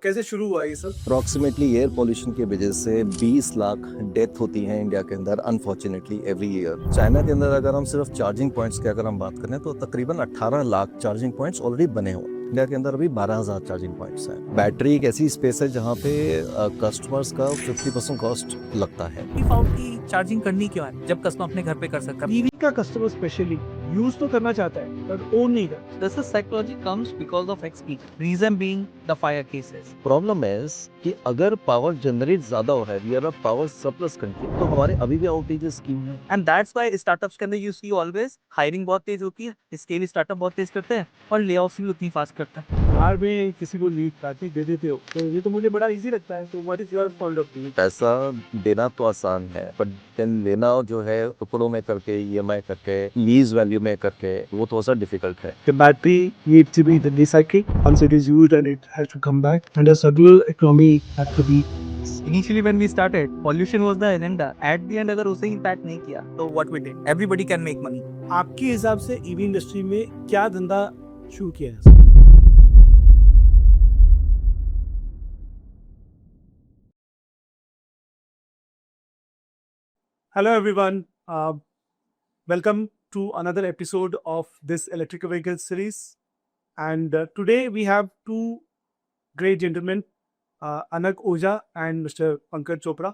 कैसे शुरू हुआ ये सब? अप्रॉक्सीमेटली एयर पोल्यूशन की वजह से 20 लाख डेथ होती हैं इंडिया के अंदर अनफॉर्चुनेटली एवरी ईयर। चाइना के अंदर अगर हम सिर्फ चार्जिंग पॉइंट्स की अगर हम बात करें तो तकरीबन 18 लाख चार्जिंग पॉइंट्स ऑलरेडी बने हुए हैं। इंडिया के अंदर अभी 12,000 चार्जिंग पॉइंट्स हैं। बैटरी एक ऐसी स्पेस है जहाँ पे कस्टमर्स का 50% कॉस्ट लगता है। फाउंड की चार्जिंग करनी क्यों है जब कस्टमर अपने घर पे कर सकता है? ईवी का कस्टमर स्पेशली यूज तो करना चाहता है पर ओन नहीं करता। This is psychology comes because of XP. Reason being the fire cases. Problem है कि अगर पावर जनरेट ज्यादा हो रहा है, we are a power surplus country, तो हमारे अभी भी आउटेजेस क्यों हैं? And that's why startups के अंदर you see always hiring बहुत तेज होती है, स्केल स्टार्टअप बहुत तेज करते हैं और ले ऑफ भी उतनी फास्ट करते हैं। कार में किसी को लीड पार्टी दे देते हो तो ये तो मुझे बड़ा इजी लगता है। तो what is your point of view? पैसा देना तो आसान है, बट देन लेना जो है टुकड़ों में करके, ईएमआई करके, लीज वैल्यू में करके, वो थोड़ा सा डिफिकल्ट है। The battery needs to be the recycling once it is used and it has to come back, and the circular economy has to be. Initially when we started, pollution was the agenda. At the end अगर उसे impact नहीं किया तो what we did? Everybody can make money. आपके हिसाब से EV industry में क्या धंधा शुरू किया जा सकता है? Hello everyone, welcome to another episode of this electric vehicle series, and today we have two great gentlemen, Anak Oja and Mr. Pankaj Chopra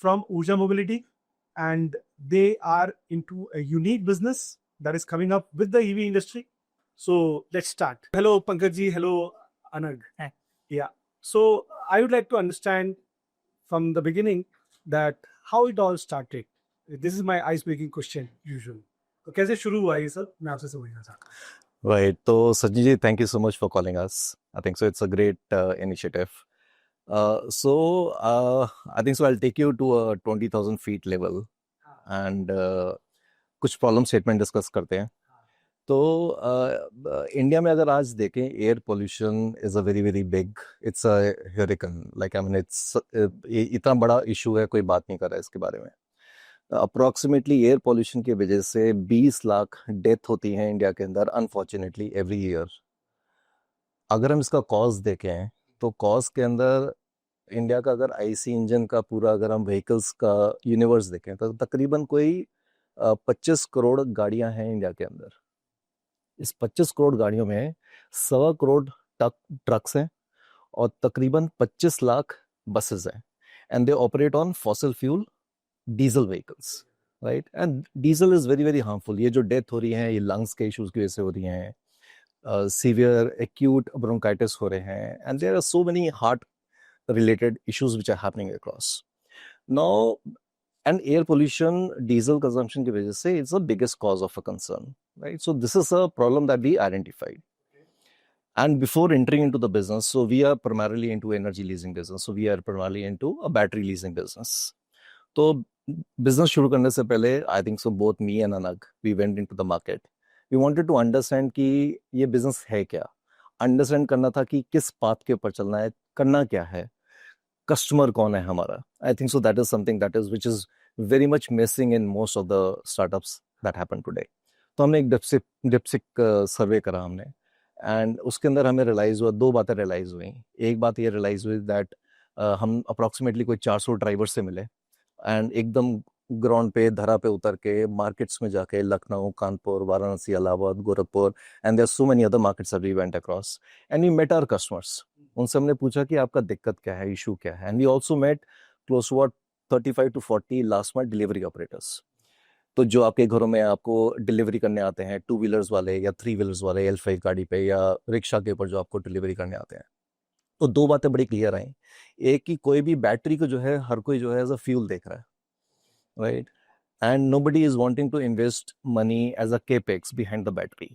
from Urja Mobility, and they are into a unique business that is coming up with the EV industry. So let's start. Hello Pankaj ji, hello Anak. Hi. Yeah, so I would like to understand from the beginning that how it all started. This is my ice breaking question usually. तो कैसे शुरू हुआ ये सब, मैं आपसे समझना चाहता हूँ। Right. So, Sajid ji, thank you so much for calling us. I think so. It's a great initiative. I think so. I'll take you to a 20,000 feet level and कुछ प्रॉब्लम स्टेटमेंट डिस्कस करते हैं। तो India में अगर आज देखें, air pollution is a very very big, it's a hurricane, like I mean it's इतना बड़ा इशू है, कोई बात नहीं कर रहा है इसके बारे में। अप्रॉक्सीमेटली एयर पोल्यूशन की वजह से 20 लाख डेथ होती हैं इंडिया के अंदर अनफॉर्चुनेटली एवरी ईयर। अगर हम इसका कॉज देखें तो कॉज के अंदर इंडिया का अगर आईसी इंजन का पूरा अगर हम व्हीकल्स का यूनिवर्स देखें तो तकरीबन कोई 25 करोड़ गाड़ियां हैं इंडिया के अंदर। इस 25 करोड़ गाड़ियों में 1.25 करोड़ ट्रक्स हैं और तकरीबन 25 लाख बसेस हैं, and they operate on fossil fuel diesel vehicles, right? And diesel is very very harmful. ये जो डेथ हो रही है, ये लंग्स के इश्यूज की वजह से हो रही हैं, सीवियर एक्यूट ब्रोंकाइटिस हो रहे हैं, and there are so many heart related issues which are happening across now. And air pollution, diesel consumption की वजह से it's the biggest cause of a concern, right? So this is a problem that we identified, and before entering into the business, so we are primarily into energy leasing business, so we are primarily into a battery leasing business. तो business शुरू करने से पहले I think so both me and Anag we went into the market. We wanted to understand कि ये business है क्या, understand करना था कि किस पाथ के ऊपर चलना है, करना क्या है, कस्टमर कौन है हमारा। आई think so that is something that is which is very much missing in most of the startups that happen today. तो हमने एक डिप्सिक सर्वे करा हमने, एंड उसके अंदर हमें रियलाइज हुआ, दो बातें रियलाइज हुई। एक बात ये रियलाइज हुई दैट हम अप्रॉक्सीमेटली कोई 400 ड्राइवर से मिले, एंड एकदम ग्राउंड पे धरा पे उतर के मार्केट्स में जाके Lucknow, Kanpur, Varanasi, Allahabad, Gorakhpur, and there so many other markets that we went across, and we met our customers. उनसे हमने पूछा कि आपका दिक्कत क्या है, इशू क्या है, and we also met close to 35 to 40 last mile delivery operators. तो जो आपके घरों में आपको डिलीवरी करने आते हैं, 2 व्हीलर्स वाले या 3 व्हीलर्स वाले, L5 गाड़ी पे या रिक्शा के ऊपर जो आपको डिलीवरी करने आते हैं। तो दो बातें बड़ी क्लियर आई। एक कि कोई भी बैटरी को जो है हर कोई जो है एज अ फ्यूल देख रहा है, right? And nobody is wanting to invest money as a capex behind the battery.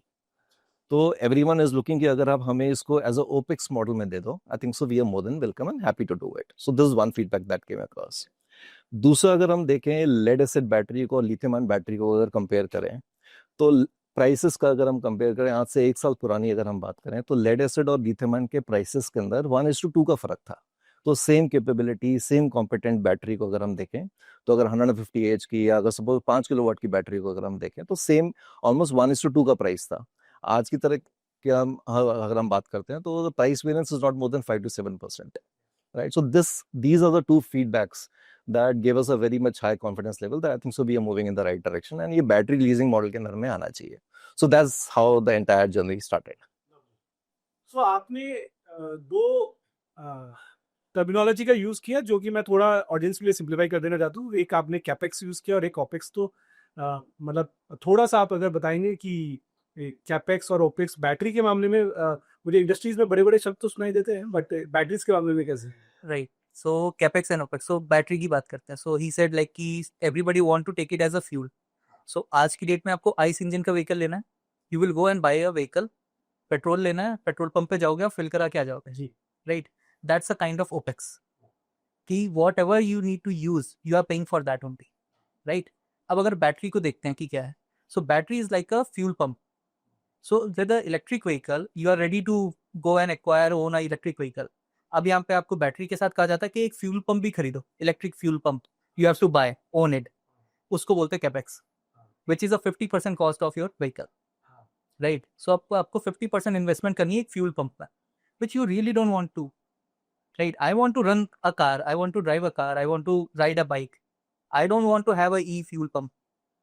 तो everyone is looking कि अगर आप हमें इसको as a opex model में दे दो, I think so we are more than welcome and happy to do it. So this is one feedback that came across. दूसरा, अगर हम देखें लेड एसिड बैटरी को और लिथियम आयन बैटरी को अगर कंपेयर करें, तो प्राइसेस का अगर हम कंपेयर करें, आज से 1 साल पुरानी अगर हम बात करें, तो लेड एसिड और लिथियम आयन के प्राइसेस के अंदर 1:2 का फर्क था। तो same capability, same competent battery को अगर हम देखें, तो अगर 150 एच की या अगर सपोज 5 किलोवाट की बैटरी को अगर हम देखें, तो सेम ऑलमोस्ट 1:2 का प्राइस था। आज की तरह की अगर हम बात करते हैं तो price variance is not more than 5 to 7%, right? So these are the two feedbacks that gave us a very much high confidence level that I think so we are moving in the right direction, and ये battery leasing model के अंदर में आना चाहिए. So that's how the entire journey started. सो आपने दो terminology का use किया जो कि मैं थोड़ा ऑडियंस के लिए सिंप्लीफाई कर देना चाहता हूँ. एक आपने कैपेक्स यूज किया और एक ओपेक्स. तो मतलब थोड़ा सा आप अगर बताएंगे कि कैपेक्स और ओपेक्स बैटरी के मामले में मुझे इंडस्ट्रीज में बड़े बड़े शब्द तो सुनाई देते हैं, बट बैटरीज के मामले में कैसे? Right. So capex and opex. So battery की बात करते हैं. सो ही सेड लाइक कि everybody want to take it as a fuel. So आज की डेट में आपको आइस इंजन का व्हीकल लेना है, you will go and buy a vehicle. Petrol लेना है, पेट्रोल पंप पे जाओगे और फिल करा के आ जाओगे. जी. Right. That's a kind of opex कि whatever you need to use you are paying for that only. Right. अब अगर बैटरी को देखते हैं कि क्या है. So battery is like a fuel pump. So with the electric vehicle, you are ready to go and acquire own a electric vehicle. अब यहाँ पे आपको बैटरी के साथ कहा जाता है कि एक फ्यूल पंप भी खरीदो, electric fuel pump. You have to buy own it. उसको बोलते हैं capex, which is a 50% cost of your vehicle. Right. So आपको 50% इन्वेस्टमेंट करनी है एक फ्यूल पंप में, which you really don't want to. Right. I want to run a car, I want to drive a car, I want to ride a bike. I don't want to have a e fuel pump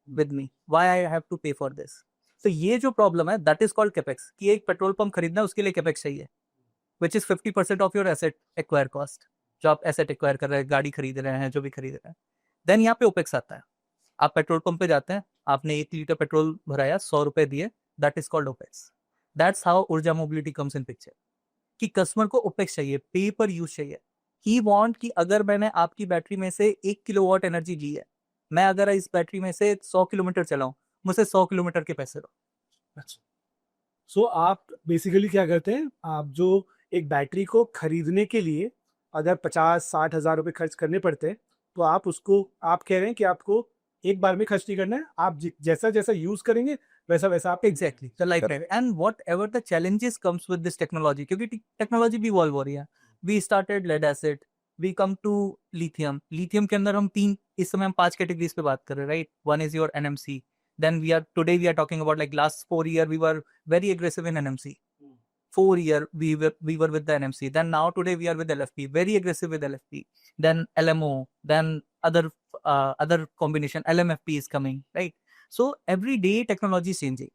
with me. Why I have to pay for this? तो ये जो problem है that is called capex कि एक petrol pump खरीदना है उसके लिए कैपेक्स चाहिए, which is 50% of your asset acquire cost. जो आप एसेट एक्वायर कर रहे हैं, गाड़ी खरीद रहे हैं, जो भी खरीद रहे हैं. देन यहाँ पे ओपेक्स आता है. आप पेट्रोल पंप पे जाते हैं, आपने 1 लीटर पेट्रोल भराया, 100 रुपए दिए, that is called opex. That's how ऊर्जा मोबिलिटी कम्स इन पिक्चर. कि कस्टमर को ओपेक्स चाहिए, पे पर यूज चाहिए. ही वांट कि अगर मैंने आपकी बैटरी में से 1 किलोवाट एनर्जी ली है, मैं अगर इस बैटरी में से 100 किलोमीटर चलाऊं, मुझे 100 किलोमीटर के पैसे दो. अच्छा. सो आप बेसिकली क्या करते हैं, आप जो एक बैटरी को खरीदने के लिए अगर 50-60 हज़ार रुपये खर्च करने पड़ते हैं, तो आप उसको, आप कह रहे हैं कि आपको एक बार में खर्च नहीं करना है, आप जैसा जैसा यूज करेंगे वैसा वैसा आप. Exactly the life time and whatever the challenges comes with this technology, क्योंकि टेक्नोलॉजी भी इवॉल्व हो रही है. We started lead acid, we come to lithium. Lithium के अंदर हम तीन, इस समय हम 5 कैटेगरीज पे बात कर रहे हैं. Right. One is your NMC. Then we are talking about like last 4 year we were very aggressive in NMC. 4 year we were with the NMC. Then now today we are with LFP, very aggressive with LFP. Then LMO, then other combination LMFP is coming, right? So every day technology is changing.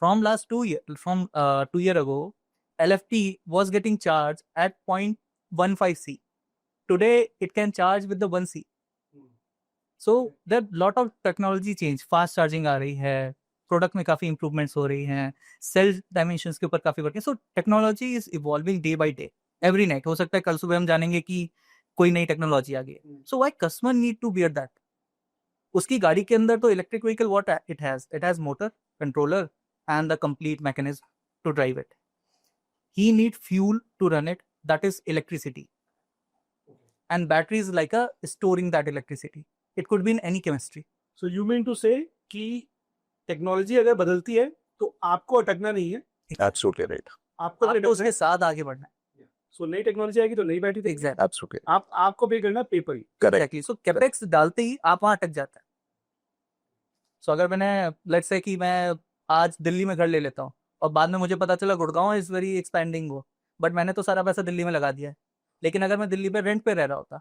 From last 2 year ago, LFP was getting charged at 0.15 C. Today it can charge with the 1 C. So there are lot of technology change. Fast charging आ रही है, product में काफी improvements हो रही हैं, cell dimensions के ऊपर काफी वर्क है. So technology is evolving day by day, every night. हो सकता है कल सुबह हम जानेंगे कि कोई नई टेक्नोलॉजी आ गई. So why customer need to bear that? उसकी गाड़ी के अंदर तो electric vehicle what it has motor, controller and the complete mechanism to drive it. He need fuel to run it, that is electricity. And battery is like a storing that electricity. It could be in any chemistry. So you mean to say कि technology अगर बदलती है तो आपको अटकना नहीं है, Absolutely right. आपको आपको उसके साथ आगे बढ़ना है. सो नई टेक्नोलॉजी आएगी तो नई बैटरी देगी. एग्जैक्टली. Absolutely आपको पे करना पेपर ही. correct. एग्जैक्टली. सो कैपेक्स डालते ही आप वहां अटक जाता है. सो अगर मैंने लेट्स से कि मैं आज दिल्ली में घर ले लेता हूँ और बाद में मुझे पता चला गुड़गांव इज वेरी एक्सपेंडिंग हो, बट मैंने तो सारा पैसा दिल्ली में लगा दिया है. लेकिन अगर मैं दिल्ली पे रेंट पे रह रहा होता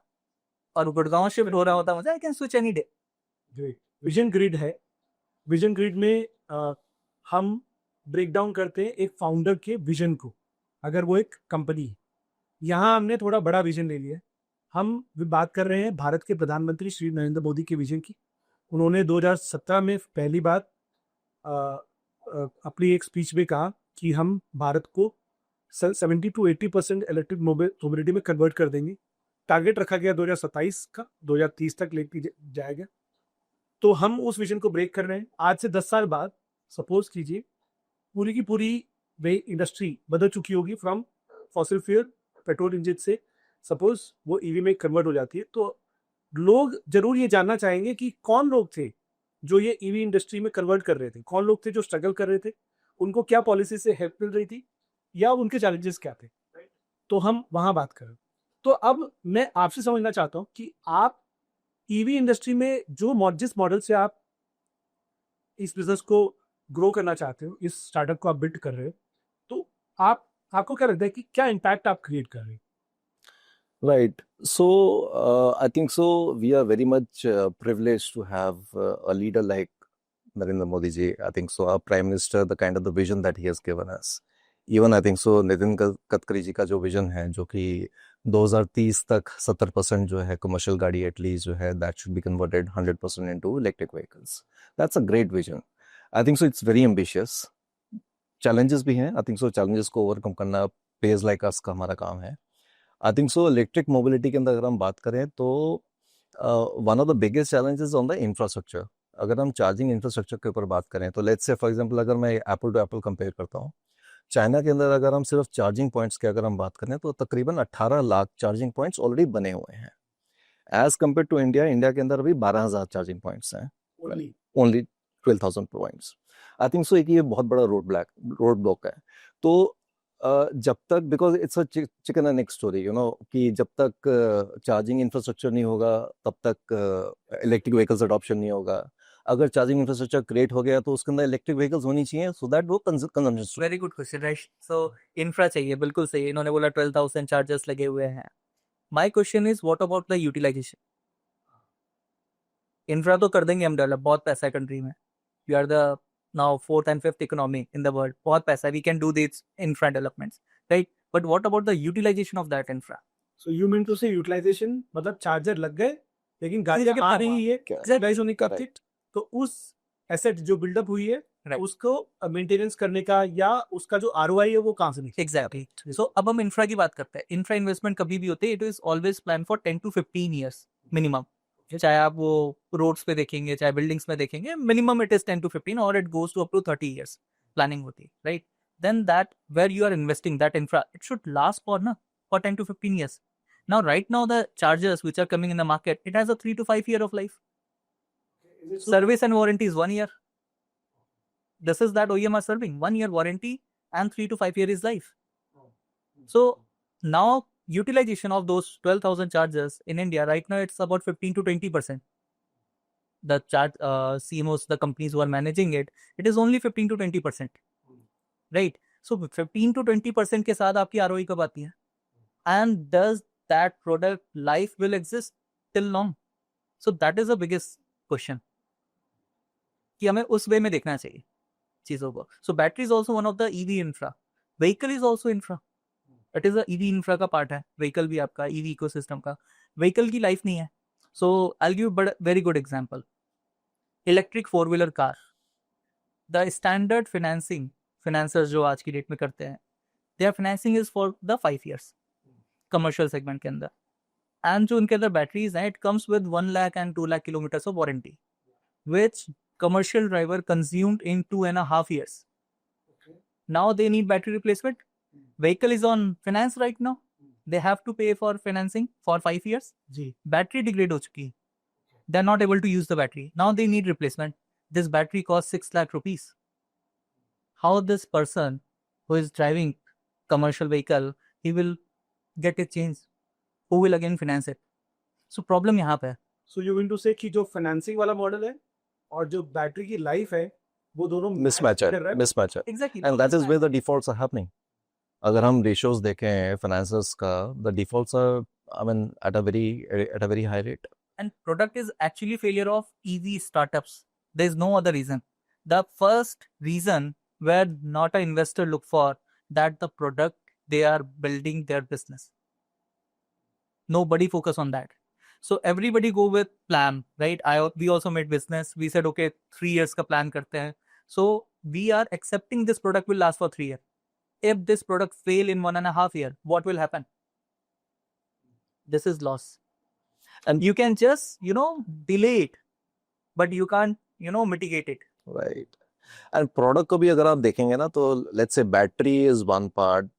और गुड़गांव शिफ्ट हो रहा होता, मुझे I can switch any day. Vision grid है. विजन ग्रिड में हम ब्रेक डाउन करते हैं एक फाउंडर के विजन को. अगर वो एक कंपनी है, यहाँ हमने थोड़ा बड़ा विजन ले लिया है. हम बात कर रहे हैं भारत के प्रधानमंत्री श्री नरेंद्र मोदी के विजन की. उन्होंने 2017 में पहली बार अपनी एक स्पीच में कहा कि हम भारत को 70 to 80% इलेक्ट्रिक मोबिलिटी में कन्वर्ट कर देंगे. टारगेट रखा गया 2027 का, 2030 तक लेके जाएगा. तो हम उस विजन को ब्रेक कर रहे हैं. आज से 10 साल बाद सपोज कीजिए पूरी की पूरी वे इंडस्ट्री बदल चुकी होगी from fossil fuel petrol engine से, सपोज वो ईवी में कन्वर्ट हो जाती है. तो लोग जरूर ये जानना चाहेंगे कि कौन लोग थे जो ये ईवी इंडस्ट्री में कन्वर्ट कर रहे थे, कौन लोग थे जो स्ट्रगल कर रहे थे, उनको क्या पॉलिसी से हेल्प मिल रही थी या उनके चैलेंजेस क्या थे. तो हम वहाँ बात करें. तो अब मैं आपसे समझना चाहता हूँ कि आप ईवी इंडस्ट्री में जिस मॉडल से आप इस बिजनेस को ग्रो करना चाहते हो, इस स्टार्टअप को आप बिल्ड कर रहे हो, आपको क्या लगता है कि क्या इम्पैक्ट आप क्रिएट कर रहे हैं? Right. So, I think so. We are very much privileged to have a leader like Narendra Modi ji. I think so. Our Prime Minister, the kind of the vision that he has given us. Even I think so. Nitin Gadkari ji का जो vision है, जो कि 2030 तक 70% जो है commercial गाड़ी at least जो है that should be converted 100% into electric vehicles. That's a great vision. I think so. It's very ambitious. Challenges भी हैं. I think so. Challenges को overcome करना pays like us का हमारा काम है. I think so electric mobility के अंदर अगर हम बात करें तो one of the biggest challenges on the infrastructure. अगर हम चार्जिंग इंफ्रास्ट्रक्चर के ऊपर बात करें तो लेट्स से फॉर एग्जांपल अगर मैं एप्पल टू एप्पल कंपेयर करता हूँ, चाइना के अंदर अगर हम सिर्फ चार्जिंग पॉइंट्स की अगर हम बात करें तो तकरीबन 18 लाख चार्जिंग पॉइंट्स ऑलरेडी बने हुए हैं. As compare to India, India के अंदर अभी 12,000 चार्जिंग पॉइंट्स हैं, only 12,000 points. I think so एक ये बहुत बड़ा रोड ब्लॉक है. तो जब तक, because it's a chicken and egg story, you know, कि जब तक चार्जिंग इंफ्रास्ट्रक्चर नहीं होगा तब तक इलेक्ट्रिक व्हीकल्स अडॉप्शन नहीं होगा. अगर चार्जिंग इंफ्रास्ट्रक्चर क्रिएट हो गया तो उसके अंदर इलेक्ट्रिक व्हीकल्स होनी चाहिए सो दैट वो consumption. Very good question right. So infra चाहिए, बिल्कुल सही. इन्होंने बोला 12,000 चार्जर्स लगे हुए हैं. My question is what about the utilization. Infra तो कर देंगे हम डेवलप, बहुत पैसा है कंट्री में. We are the now fourth and fifth economy in the world. बहुत पैसा, we can do these infra developments, right? But what about the utilization of that infra? So you mean to say utilization मतलब charger लग गए लेकिन गाड़ी आगे आ रही है, यूटिलाइज होने का Right. तो उस एसेट जो बिल्डअप हुई है Right. उसको मेंटेनेंस करने का या उसका जो आरओआई है वो कहाँ से निकले? Exactly. So अब हम इंफ्रा की बात करते हैं. इंफ्रा इन्वेस्टमेंट कभी भी होते हैं, it is always plan for 10 to 15 years minimum. चाहे आप वो रोड्स पे देखेंगे, चाहे बिल्डिंग्स में देखेंगे, मिनिमम इट इज 10 to 15 और it goes to up to 30 years planning होती है, right? Then that where you are investing that infra, it should last for 10 to 15 years. Now right now the chargers which are coming in the market, it has a 3 to 5 year of life. Service and warranty is 1 year. This is that OEM are serving 1 year warranty and 3 to 5 year is life. So now utilization of those 12,000 chargers in India right now, it's about 15 to 20%. The charge CMOs, the companies who are managing it, it is only 15 to 20%, right? So 15 to 20% के साथ आपकी ROI कब आती है? And does that product life will exist till long? So that is the biggest question कि हमें उस वे में देखना चाहिए चीजों को. So battery is also one of the EV infra. Vehicle is also infra. It is EV infra का part है. व्हीकल भी आपका ईवी इकोसिस्टम का. व्हीकल की लाइफ नहीं है. So I give very good example. Electric 4-wheeler car, the standard financers जो आज की डेट में करते हैं, their financing is for the 5 years commercial segment के अंदर. एंड जो उनके अंदर बैटरीज हैं, it comes with 1 lakh and 2 lakh kilometers of warranty, which commercial driver consumed in 2.5 years. Now they need battery replacement. Vehicle is on finance right now. They have to pay for financing for 5 years. जी. Battery degrade हो चुकी है. They are not able to use the battery. Now they need replacement. This battery costs 6 lakh rupees. How this person who is driving commercial vehicle, he will get it changed? Who will again finance it? So problem यहाँ पे है. So you mean to say कि जो financing वाला model है और जो battery की लाइफ है वो दोनों Mismatch है. Exactly. And that is where the defaults are happening. अगर हम रेशियोज देखें फाइनेंसर्स का, the defaults are, I mean, at a very high rate. And product is actually failure of EV startups. There is no other reason. The first reason where not an investor look for that the product they are building their business. Nobody focus on that. So everybody go with plan, right? We also made business. We said okay, 3 years का plan करते हैं. So we are accepting this product will last for 3 years. If this product fail in 1.5 years, what will happen? This is loss. And you can just, delay it, but you can't, mitigate it. Right. And product को भी अगर आप देखेंगे ना तो let's say battery is one part,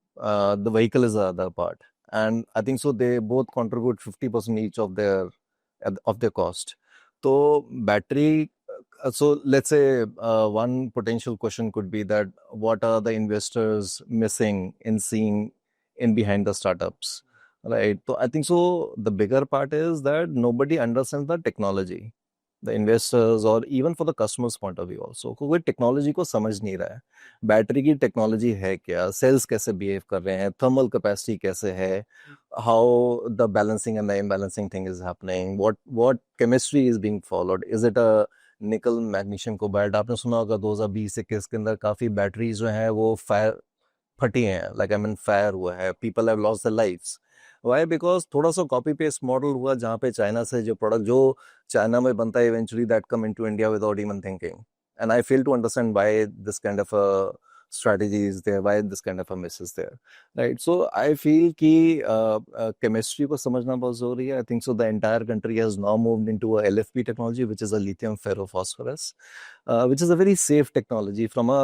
the vehicle is the other part, and I think so they both contribute 50% each of their cost. So battery. So let's say one potential question could be that what are the investors missing in seeing in behind the startups, right? So I think so the bigger part is that nobody understands the technology. the investors or even for the customers point of view also, कोई technology को समझ नहीं रहा है, battery की technology है क्या, sales कैसे बिहेव कर रहे हैं, थर्मल कैपेसिटी कैसे है, how the balancing and the imbalancing thing is happening, what chemistry is being followed, is it a निकल मैग्नीशियम कोबाल्ट, आपने सुना होगा 2020-21 के अंदर काफी बैटरीज जो है वो फायर फटी हैं, लाइक आई मीन फायर हुआ है, people have lost their lives. Why? Because थोड़ा सा कॉपी पेस्ट मॉडल हुआ जहाँ पे चाइना से जो प्रोडक्ट जो चाइना में बनता है eventually that come into India without even thinking, and I fail to understand why this kind of strategy is there, why this kind of a miss is there, right? So I feel कि chemistry को समझना बहुत जरूरी है. I think so the entire country has now moved into a LFP technology, which is a lithium ferrophosphorus, which is a very safe technology from a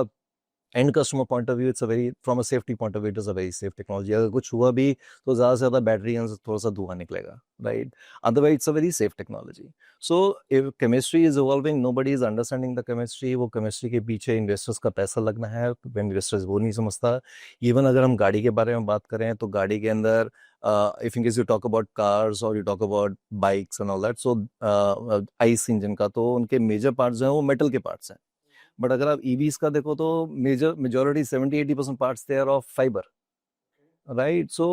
end customer point of view. It's a very, from a safety point of view, it is a very safe technology. अगर कुछ हुआ भी तो ज़्यादा से ज़्यादा battery से थोड़ा सा धुआं निकलेगा, right? Otherwise it's a very safe technology. So if chemistry is evolving, nobody is understanding the chemistry. वो chemistry के पीछे investors का पैसा लगना है, investors वो नहीं समझता. Even अगर हम गाड़ी के बारे में बात करें तो गाड़ी के अंदर if in case you talk about cars or you talk about bikes and all that, so ICE engine का तो उनके major parts जो हैं वो metal के parts हैं. बट अगर आप EVs का देखो तो majority 70-80% parts they are of fibre, right? So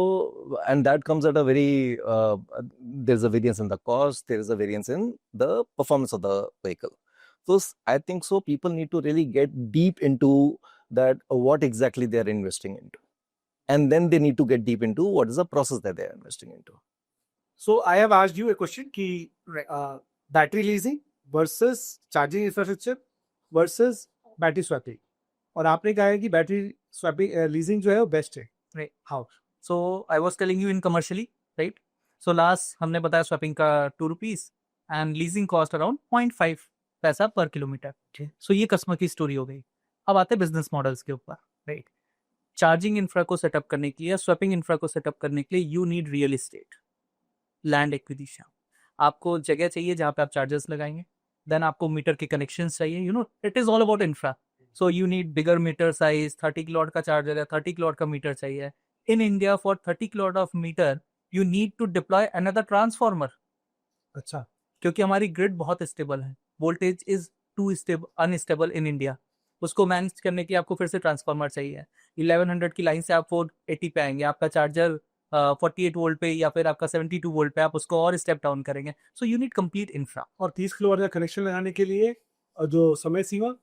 and that comes at a very there's a variance in the cost, there is a variance in the performance of the vehicle. So I think so people need to really get deep into that, what exactly they are investing into, and then they need to get deep into what is the process that they are investing into. So I have asked you a question कि battery leasing versus charging infrastructure versus battery swapping, और आपने कहा है कि battery swapping leasing जो है वो best है, Right. How? So I was telling you in commercially, right? So last हमने बताया स्वैपिंग का 2 rupees and leasing cost around 0.5 पैसा पर किलोमीटर. सो ये कस्टमर की स्टोरी हो गई. अब आते हैं बिजनेस मॉडल्स के ऊपर, राइट? चार्जिंग इंफ्रा को सेटअप करने के लिए या स्वैपिंग इंफ्रा को सेटअप करने के लिए you need real estate, land acquisition. आपको जगह चाहिए जहाँ पे आप चार्जर्स लगाएंगे, देन आपको मीटर के कनेक्शन चाहिए. You know it is all about infra. So you need bigger meter size. 30 kilowatt का चार्जर है, 30 किलोवाट का मीटर चाहिए. In India for 30 kilowatt of meter you need to deploy another transformer. अच्छा, क्योंकि हमारी grid बहुत stable है. Voltage is too unstable in India. उसको मैनेज करने के लिए आपको फिर से ट्रांसफार्मर चाहिए. 1100 की लाइन से आप 480 पे आएंगे, आपका चार्जर 48 वोल्ट पे या फिर आपका 72 वोल्ट पे, आप उसको और स्टेप डाउन करेंगे. सो यू नीड कंप्लीट इंफ्रा. और 30 किलोवाट का कनेक्शन लगाने के लिए जो समय सीमा,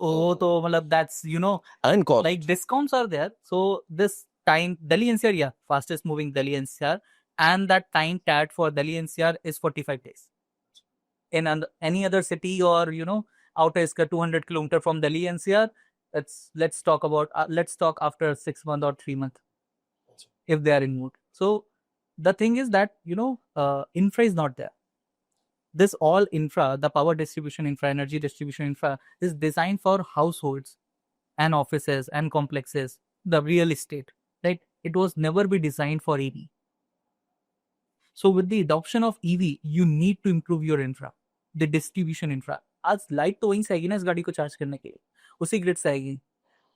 ओ तो मतलब that's you know And cost. like discounts are there. So this time Delhi NCR, yeah, fastest moving Delhi NCR, and that time TAT for Delhi NCR is 45 days. In any other city or outer is 200 kilometer from Delhi NCR, let's talk after 6 months or 3 months if they are in mood. So the thing is that infra is not there. This all infra, the power distribution infra, energy distribution infra, is designed for households and offices and complexes, the real estate, right? It was never be designed for EV. So with the adoption of EV, you need to improve your infra, the distribution infra. आज light तो वहीं से आएगी ना इस गाड़ी को charge करने के लिए, उसी ग्रिड से आएगी.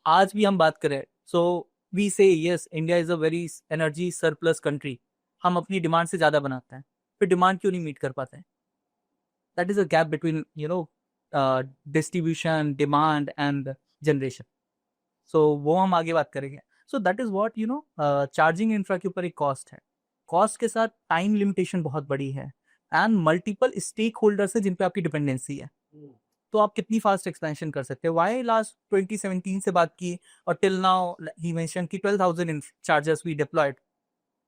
आज भी हम बात करें, सो वी से yes India is a very energy surplus country. हम अपनी डिमांड से ज़्यादा बनाते हैं, फिर डिमांड क्यों नहीं मीट कर पाते हैं? That is a gap between distribution, demand and generation. So वो हम आगे बात करेंगे. So that is what charging infra के ऊपर एक cost है. Cost के साथ time limitation बहुत बड़ी है and multiple stakeholders है जिन पे आपकी dependency है. तो आप कितनी फास्ट एक्सपेंशन कर सकते हैं? वाई लास्ट 2017 से बात की और टिल नाउ ही मेंशन कि 12,000 chargers we deployed.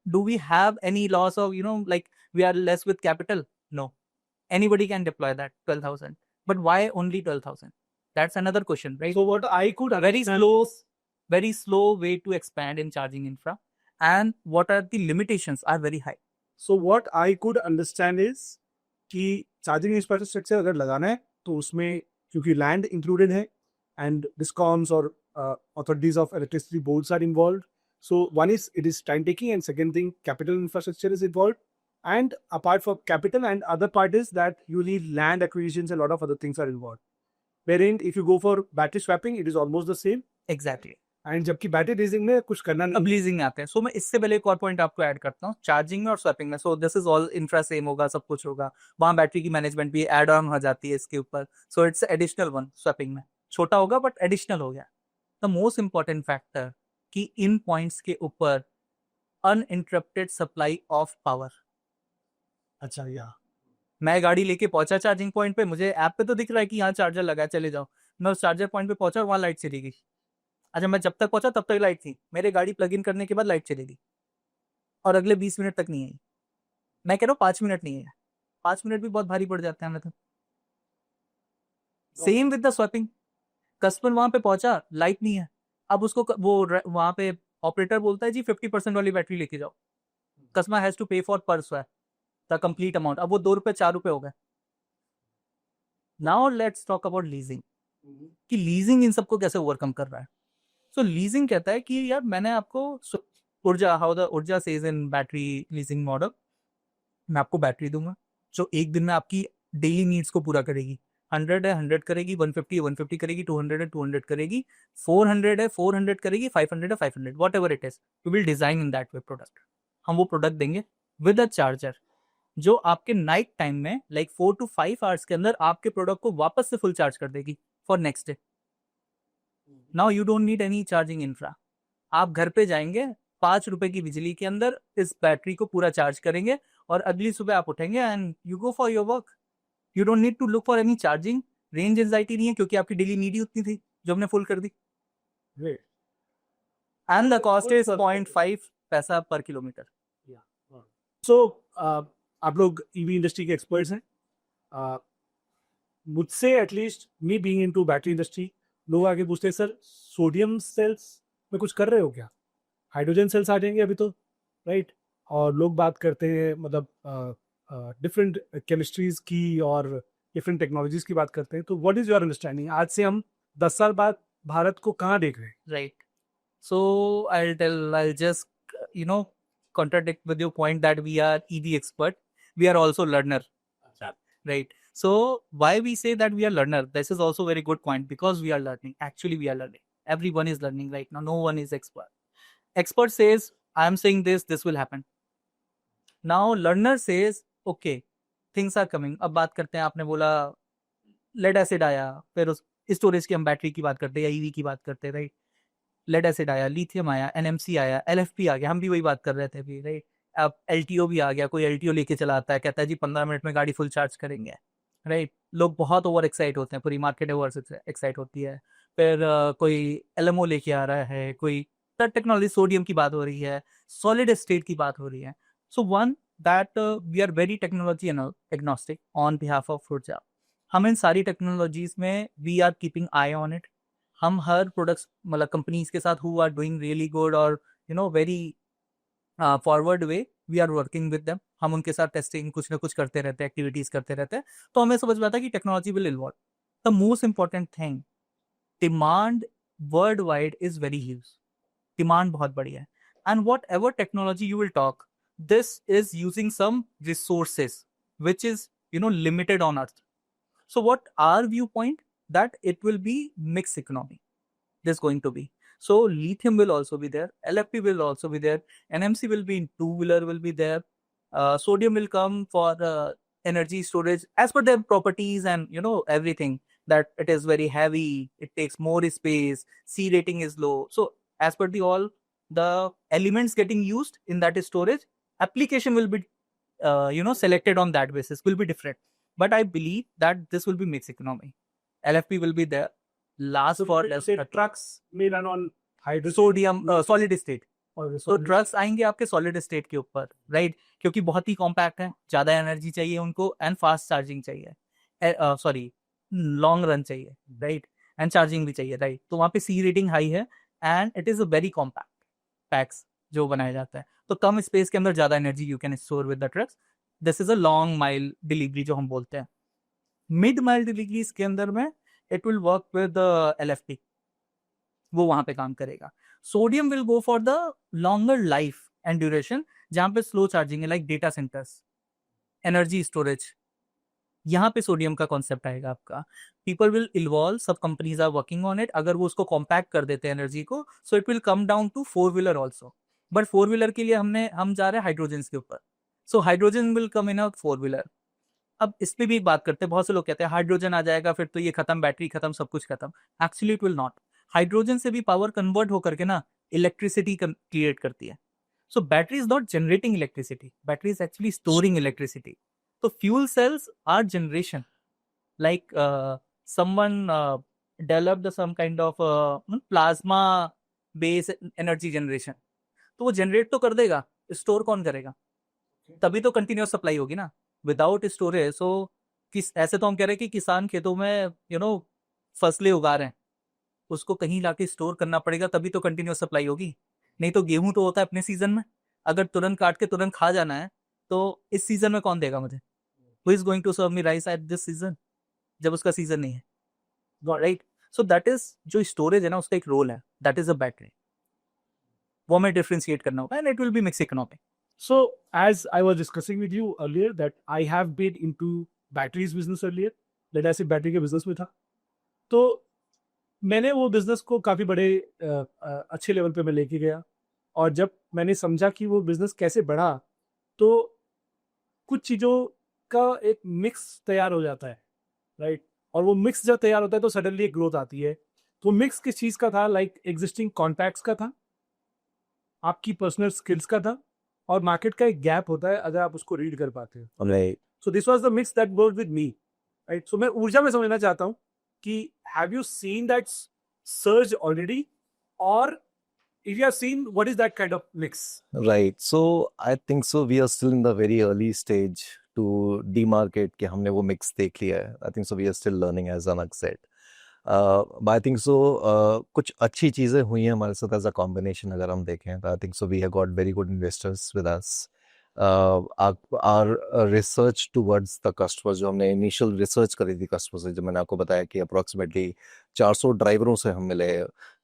Do we have any loss of like we are less with capital? No. Anybody can deploy that 12,000, but why only 12,000? That's another question, right? so what I could Very slow way to expand in charging infra, and what are the limitations are very high. So what I could understand is कि charging infrastructure अगर लगाना है तो उसमें क्योंकि land included है and discoms और authorities of electricity boards are involve. So one is it is time taking and second thing capital infrastructure is involve. And apart from capital, and other part is that you need land acquisitions, a lot of other things are involved. Wherein if you go for battery swapping, it is almost the same. Exactly. And जबकि battery leasing में कुछ करना अब नहीं। Leasing में आते हैं। सो मैं इससे पहले एक और पॉइंट आपको ऐड करता हूँ, चार्जिंग में और स्वैपिंग में। So this is all infra same होगा, सब कुछ होगा, वहाँ बैटरी की मैनेजमेंट भी एड ऑन हो जाती है इसके ऊपर। So it's additional one. Swapping में छोटा होगा बट एडिशनल हो गया। द मोस्ट इंपॉर्टेंट फैक्टर कि इन पॉइंट्स के ऊपर अनइंटरप्टेड सप्लाई ऑफ पावर। अच्छा, या मैं गाड़ी लेके पहुंचा चार्जिंग पॉइंट पे, मुझे ऐप पे तो दिख रहा है कि यहाँ चार्जर लगा है, चले जाओ। मैं उस चार्जर पॉइंट पे पहुंचा, वहाँ लाइट चली गई। अच्छा, मैं जब तक पहुंचा तब तक लाइट थी, मेरे गाड़ी प्लग इन करने के बाद लाइट चलेगी और अगले 20 मिनट तक नहीं आई। मैं कह रहा हूँ 5 मिनट नहीं है, 5 मिनट भी बहुत भारी पड़ जाते हैं हमें तो। Same with the swapping. Customer वहां पे पहुंचा, लाइट नहीं है। अब उसको वहां पे ऑपरेटर बोलता है जी 50% वाली बैटरी लेके जाओ। Customer has to pay for per swap the complete amount. अब वो 2 रुपए 4 रुपए हो गए। Now let's talk about leasing, कि लीजिंग इन सबको कैसे ओवरकम कर रहा है। सो लीजिंग कहता है कि यार मैंने आपको Urja, how the Urja says in battery leasing model, मैं आपको बैटरी दूंगा जो एक दिन में आपकी डेली नीड्स को पूरा करेगी। 100 है 100 करेगी, 150 है 150 करेगी, 200 है 200 करेगी, 400 है 400 करेगी, 500 है 500, what ever it is, you will design in that way product. हम वो प्रोडक्ट देंगे विद अ चार्जर जो आपके नाइट टाइम में लाइक 4 to 5 आवर्स के अंदर आपके प्रोडक्ट को वापस से फुल चार्ज कर देगी for next day. Now you don't need any charging infra. आप घर पे जाएंगे, 5 रुपए की बिजली के अंदर इस बैटरी को पूरा चार्ज करेंगे और अगली सुबह आप उठेंगे and you go for your work. You don't need to look for any charging. Range anxiety नहीं है क्योंकि आपकी डेली नीड ही उतनी थी जो हमने फुल कर दी। Great. And the cost is 0.5 पैसा पर किलोमीटर। सो आप लोग ईवी इंडस्ट्री के एक्सपर्ट्स हैं। मुझसे at least me being into battery industry, लोग आगे पूछते हैं सर सोडियम सेल्स में कुछ कर रहे हो क्या? हाइड्रोजन सेल्स आ जाएंगे अभी तो, राइट? और लोग बात करते हैं मतलब डिफरेंट केमिस्ट्रीज की और डिफरेंट टेक्नोलॉजीज की बात करते हैं। तो व्हाट इज योर अंडरस्टैंडिंग, आज से हम 10 साल बाद भारत को कहाँ देख रहे हैं? Right. So I'll just contradict with your point that we are EV expert. We are also learner. Right. So why we say that we are learner? This is also very good point because we are learning. Actually, we are learning. Everyone is learning right now. No one is expert. Expert says, I am saying this, this will happen. Now learner says, okay, things are coming. अब बात करते हैं, आपने बोला lead acid आया, फिर उस storage की हम बैटरी की बात करते हैं या ईवी की बात करते हैं, राइट? लेड एसिड आया, लिथियम आया, एनएमसी आया, एलएफपी आ गया, हम भी वही बात कर रहे थे अभी, राइट? अब एलटीओ भी आ गया, कोई एलटीओ लेके चला आता है, कहता है जी 15 मिनट में गाड़ी फुल चार्ज करेंगे, राइट? लोग बहुत ओवर एक्साइट होते हैं, पूरी मार्केट ओवर एक्साइट होती है। फिर कोई एलएमओ लेके आ रहा है, कोई टेक्नोलॉजी, सोडियम की बात हो रही है, सॉलिड स्टेट की बात हो रही है। So one that we are very technology agnostic on behalf of Urja. हम इन सारी टेक्नोलॉजीज में we are keeping eye on it. हम हर प्रोडक्ट्स मतलब कंपनीज के साथ who are doing really good और very forward way, we are working with them. हम उनके साथ टेस्टिंग कुछ ना कुछ करते रहते हैं, एक्टिविटीज करते रहते हैं। तो हमें समझ में आता है कि technology will evolve. The most important thing, demand worldwide is very huge. Demand बहुत बड़ी है and whatever technology you will talk, this is using some resources which is limited on earth. So what our viewpoint, that it will be mixed economy. There's going to be. So lithium will also be there, LFP will also be there, NMC will be in two-wheeler will be there, sodium will come for energy storage as per their properties and everything, that it is very heavy, it takes more space, C rating is low. So as per the elements getting used in that storage, application will be selected on that basis, will be different. But I believe that this will be mixed economy. LFP will be there. Last So for say trucks may run on hydrogen sodium solid state. or तो trucks आएंगे आपके solid state के ऊपर, right? क्योंकि बहुत ही compact है, ज्यादा energy चाहिए उनको एंड फास्ट चार्जिंग चाहिए, सॉरी लॉन्ग रन चाहिए, राइट? एंड चार्जिंग भी चाहिए, राइट? तो वहाँ पे सी रेटिंग हाई है and it is a very compact PACS जो बनाया जाता है। तो कम स्पेस के अंदर ज्यादा energy you can store with the trucks. This is a long mile delivery जो हम बोलते हैं। मिड माइल डिलीवरीज के अंदर में it will work with LFP, वो वहां पे काम करेगा। Sodium will go for the longer life and duration, जहां पे स्लो चार्जिंग है, like data centers, energy storage, यहाँ पे सोडियम का कॉन्सेप्ट आएगा आपका. पीपल विल इन्वॉल्व, सब companies are working on it. अगर वो उसको कॉम्पैक्ट कर देते हैं एनर्जी को, so it will come down to four wheeler also. But four wheeler के लिए हम जा रहे हैं हाइड्रोजन के ऊपर. सो हाइड्रोजन विल कम इन अ 4-व्हीलर. अब इस पे भी एक बात करते हैं. बहुत से लोग कहते हैं हाइड्रोजन आ जाएगा फिर तो ये खत्म, बैटरी खत्म, सब कुछ खत्म. Actually it will not. Hydrogen से भी पावर कन्वर्ट होकर के ना इलेक्ट्रिसिटी क्रिएट करती है. So battery is not generating electricity. Battery is actually storing electricity. So fuel cells are generation. Like someone developed some kind of plasma based energy generation. तो वो generate तो कर देगा, store कौन करेगा? तभी तो continuous supply होगी ना. Without storage, so ऐसे तो हम कह रहे हैं कि किसान खेतों में फसलें उगा रहे हैं, उसको कहीं लाके स्टोर करना पड़ेगा, तभी तो कंटिन्यूस सप्लाई होगी. नहीं तो गेहूं तो होता है अपने सीजन में. अगर तुरंत काट के तुरंत खा जाना है तो इस सीजन में कौन देगा मुझे? Who is going to serve me rice at this season जब उसका सीजन नहीं है? राइट. सो दैट इज जो स्टोरेज है ना, उसका एक रोल है. That is a battery. वो हमें डिफरेंशिएट करना होगा and it will be mix economic. So, as I was discussing with you earlier, that I have been into batteries business earlier. Let us say battery के business में था, तो मैंने वो बिजनेस को काफ़ी बड़े अच्छे लेवल पे मैं लेके गया. और जब मैंने समझा कि वो बिजनेस कैसे बढ़ा, तो कुछ चीज़ों का एक मिक्स तैयार हो जाता है, राइट. और वो मिक्स जब तैयार होता है तो सडनली एक ग्रोथ आती है. तो मिक्स किस चीज़ का था? लाइक एग्जिस्टिंग कॉन्टैक्ट्स का था, आपकी पर्सनल स्किल्स का था, और मार्केट का एक गैप होता है अगर आप उसको रीड कर पाते हो. Right. So this was the mix that worked with me, right. So मैं ऊर्जा में समझना चाहता हूँ कि have you seen that surge already, और if you have seen, what is that kind of mix? Right. So I think so we are still in the very early stage to demarcate कि हमने वो mix देख लिया है. I think so we are still learning, as Anak said. But I think so कुछ अच्छी चीज़ें हुई हैं हमारे साथ as a combination. अगर हम देखें तो I think so we have got very good investors with us. Our research towards the customers, जो हमने initial research करी थी कस्टमर से, जो मैंने आपको बताया कि approximately 400 ड्राइवरों से हम मिले,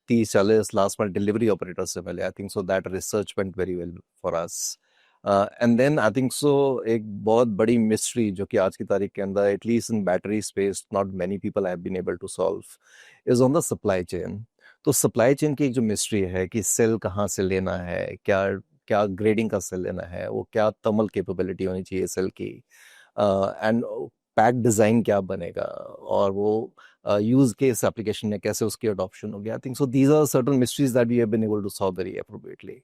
30-40 लास्ट माइल डिलीवरी ऑपरेटर से मिले. I think so that research went very well for us. And then I think so एक बहुत बड़ी मिस्ट्री जो कि आज की तारीख के अंदर at least in battery space not many people have been able to solve is on the supply chain. तो सप्लाई चेन की एक जो मिस्ट्री है कि सेल कहाँ से लेना है, क्या क्या ग्रेडिंग का सेल लेना है, वो क्या थर्मल कैपेबिलिटी होनी चाहिए सेल की, एंड पैक डिज़ाइन क्या बनेगा, और वो यूज केस एप्लीकेशन में कैसे उसकी अडॉप्शन हो गया. I think so these are certain mysteries that we have been able to solve very appropriately.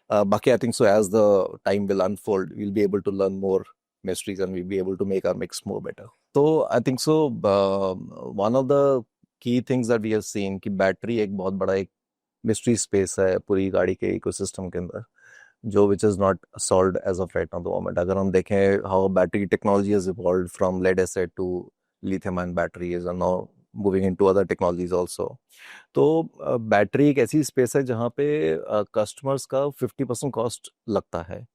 बाकी I think so as the time will unfold we will be able to learn more mysteries and we'll be able to make our mix more better. So I think so one of the key things that we have seen कि battery एक बहुत बड़ा एक mystery space है पूरी गाड़ी के ecosystem के अंदर, जो which is not solved as of right now the moment. अगर हम देखें how battery technology has evolved from lead acid to lithium ion batteries and now moving into other technologies also. तो बैटरी एक ऐसी space है जहाँ पे customers का 50% कॉस्ट लगता है,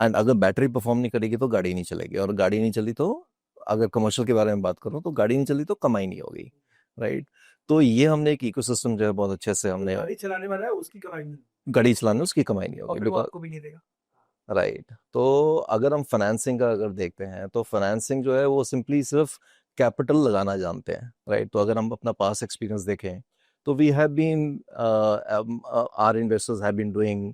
एंड अगर बैटरी परफॉर्म नहीं करेगी तो गाड़ी नहीं चलेगी, और गाड़ी नहीं चली तो, अगर कमर्शियल के बारे में बात करूँ तो गाड़ी नहीं चली तो कमाई नहीं होगी, राइट. तो ये हमने एक इकोसिस्टम जो है बहुत अच्छे से हमने, गाड़ी चलाने वाला है उसकी कमाई नहीं, गाड़ी चलाने उसकी कमाई नहीं होगी, और आपको भी नहीं देगा. राइट. तो अगर हम फाइनेंसिंग का अगर देखते हैं तो फाइनेंसिंग जो है वो सिंपली सिर्फ कैपिटल लगाना जानते हैं, राइट. तो अगर हम अपना पास्ट एक्सपीरियंस देखें तो we have been our investors have been doing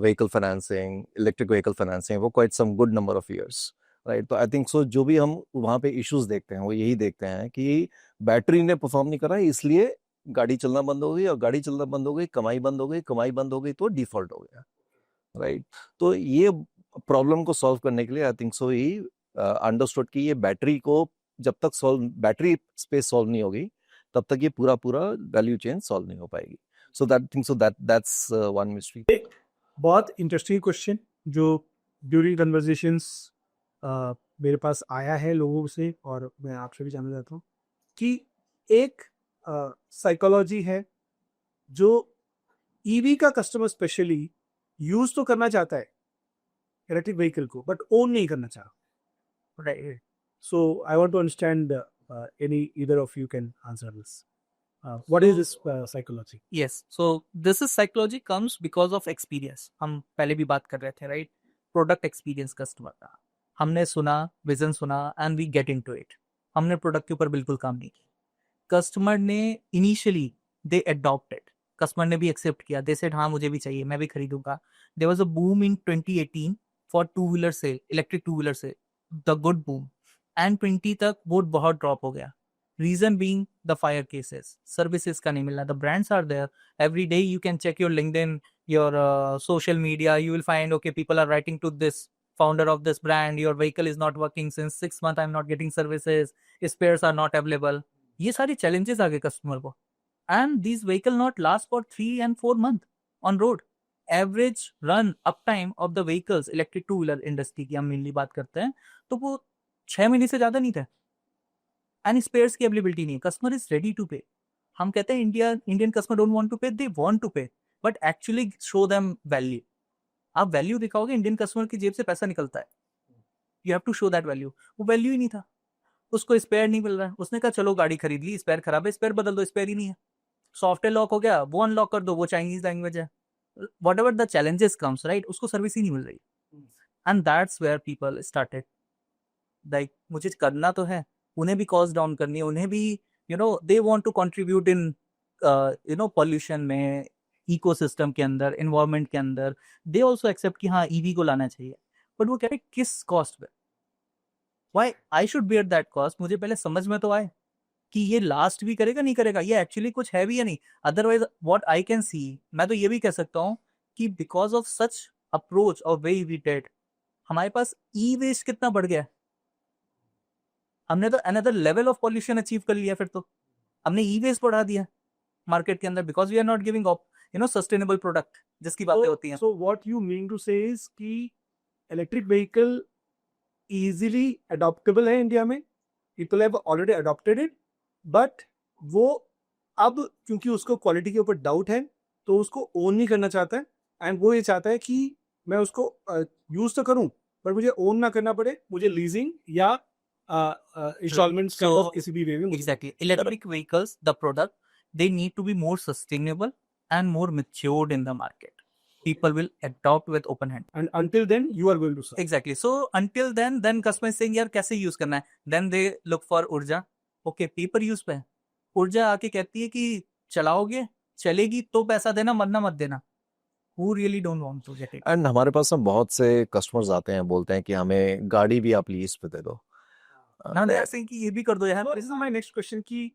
vehicle financing, electric vehicle financing for quite some good number of years, right. तो आई थिंक सो जो भी हम वहाँ पे इश्यूज देखते हैं वो यही देखते हैं कि बैटरी ने परफॉर्म नहीं करा, इसलिए गाड़ी चलना बंद हो गई, और गाड़ी चलना बंद हो गई, कमाई बंद हो गई, कमाई बंद हो गई तो डिफॉल्ट हो गया, राइट. तो ये प्रॉब्लम को सॉल्व करने के लिए आई थिंक सो ही अंडरस्टूड कि ये बैटरी को जब तक बैटरी स्पेस सॉल्व नहीं होगी तब तक ये पूरा वैल्यू चेन सॉल्व नहीं हो पाएगी. So that's one mystery. बहुत इंटरेस्टिंग क्वेश्चन जो ड्यूरिंग कन्वर्जेशंस मेरे पास आया है लोगों से, और मैं आपसे भी जानना चाहता हूँ कि एक साइकोलॉजी है जो ईवी का कस्टमर स्पेशली यूज तो करना चाहता है इलेक्ट्रिक व्हीकल को, बट ओन नहीं करना चाह, right. So I want to understand any either of you can answer this. What is this psychology? Yes, so this is psychology comes because of experience. हम पहले भी बात कर रहे थे, right? Product experience customer का. हमने सुना, विजन सुना and we get into it. हमने प्रोडक्ट के ऊपर बिल्कुल काम नहीं किया। कस्टमर ने इनिशियली दे अडॉप्टेड, कस्टमर ने भी एक्सेप्ट किया, दे सेड हाँ मुझे भी चाहिए, मैं भी खरीदूंगा। There was a boom in 2018 for two wheeler से, इलेक्ट्रिक टू व्हीलर से, द गुड बूम। एंड 20 तक वो बहुत ड्रॉप हो गया। Reason being the fire cases, services का नहीं मिलना। The brands are there, every day you can check your LinkedIn, your social media, you will find okay, people are writing to this founder of this brand, your vehicle is not working since 6 months, I'm not getting services, spares are not available। ये सारी challenges आ गए customer को। and these vehicle not last for 3 and 4 months on road। average run up time of the vehicles, electric two wheeler industry की हम mainly बात करते हैं, तो वो 6 महीने से ज्यादा नहीं थे। एंड स्पेयर्स की अवेलेबिलिटी नहीं है, कस्टमर इज रेडी टू पे। हम कहते हैं Indian customer don't want to pay, they want to pay, but actually show them value. आप वैल्यू दिखाओगे, इंडियन कस्टमर की जेब से पैसा निकलता है, you have to show that value. वो वैल्यू ही नहीं था, उसको स्पेयर नहीं मिल रहा है, उसने कहा चलो गाड़ी खरीद ली, स्पेयर खराब है, स्पेयर बदल दो, स्पेयर ही नहीं है। सॉफ्टवेयर लॉक हो गया, वो अनलॉक कर दो, वो चाइनीज लैंग्वेज है। Whatever the challenges comes, right, उसको सर्विस ही नहीं मिल रही। And that's where people started like मुझे करना तो है, उन्हें भी कॉस्ट डाउन करनी है, उन्हें भी they want to contribute in pollution में, इकोसिस्टम के अंदर, एनवायरनमेंट के अंदर। दे आल्सो एक्सेप्ट कि हाँ ईवी को लाना चाहिए, बट वो कह रहे किस कॉस्ट पे, why I should bear that cost. मुझे पहले समझ में तो आए कि ये लास्ट भी करेगा नहीं करेगा, ये एक्चुअली कुछ है भी या नहीं। Otherwise what I can see, मैं तो ये भी कह सकता हूँ कि बिकॉज ऑफ सच अप्रोच और वे वी डिड, हमारे पास ई वेस्ट कितना बढ़ गया है। हमने तो another level of pollution achieve कर लिया। फिर तो हमने ई वेस्ट बढ़ा दिया मार्केट के अंदर, because we are not giving sustainable product जिसकी बातें होती हैं। So what you mean to say is कि electric vehicle easily adoptable है इंडिया में, people have already adopted it, but वो अब क्योंकि उसको क्वालिटी के ऊपर डाउट है तो उसको ओन नहीं करना चाहता है, एंड वो ये चाहता है कि मैं उसको यूज तो करूं पर मुझे ओन ना करना पड़े, मुझे लीजिंग या इंस्टॉलमेंट्स So, किसी भी वे में मुझे- Exactly. Electric vehicles, the product, they need to be more sustainable and more matured in the market. People will adopt with open hand. and until then you are going to sell. Exactly. So until then customer is saying यार कैसे use करना है, then they look for ऊर्जा। Okay, paper use पे है, ऊर्जा आके कहती है कि चलाओगे, चलेगी तो पैसा देना, मरना मत देना। Who really don't want to get it? And हमारे पास ना बहुत से कस्टमर्स आते हैं, बोलते हैं कि हमें गाड़ी भी आप लीज पे दे दो। Now they're saying कि ये भी कर दो यार। So this is my next question कि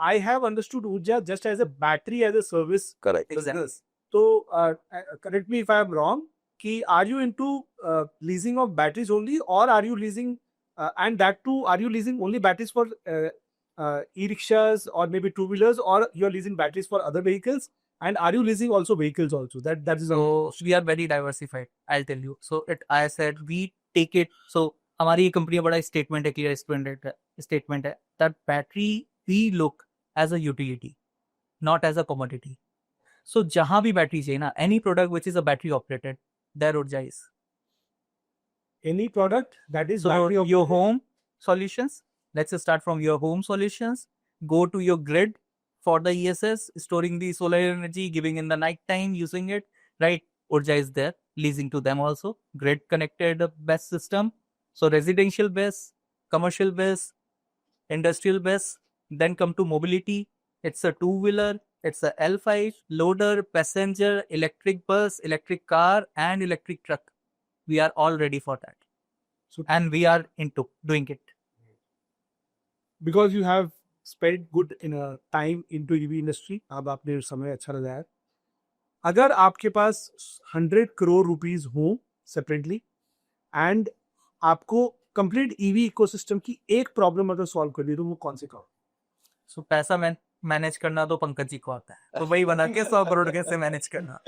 I have understood Urja just as a battery as a service correct. business. So correct me if I am wrong कि are you into leasing of batteries only, or are you leasing and that too are you leasing only batteries for e-rickshaws or maybe two wheelers, or you are leasing batteries for other vehicles, and are you leasing also vehicles also? That is So we are very diversified, I'll tell you. So I said we take it, so हमारी ये company बड़ा statement है, clear statement है that battery we look as a utility, not as a commodity. So जहां भी battery चाहिए ना, any product which is a battery operated, there Urja is. any product that is So battery your operated. home solutions, let's start from your home solutions, go to your grid for the ESS, storing the solar energy, giving in the night time, using it, right? Urja is there, leasing to them also, grid connected BESS system. So residential BESS, commercial BESS, industrial BESS, then come to mobility. It's a two-wheeler, it's a L5, loader, passenger, electric bus, electric car, and electric truck. We are all ready for that. So- And we are into doing it. because you have spent good in a time into EV industry, अब आपने समय अच्छा लगाया है। अगर आपके पास 100 crore rupees हो separately and आपको कंप्लीट ईवी इकोसिस्टम की एक प्रॉब्लम अगर सॉल्व करनी है तो वो कौन सी करो? So पैसा मैनेज करना तो पंकज जी को आता है, तो वही बना के 100 करोड़ कैसे मैनेज करना।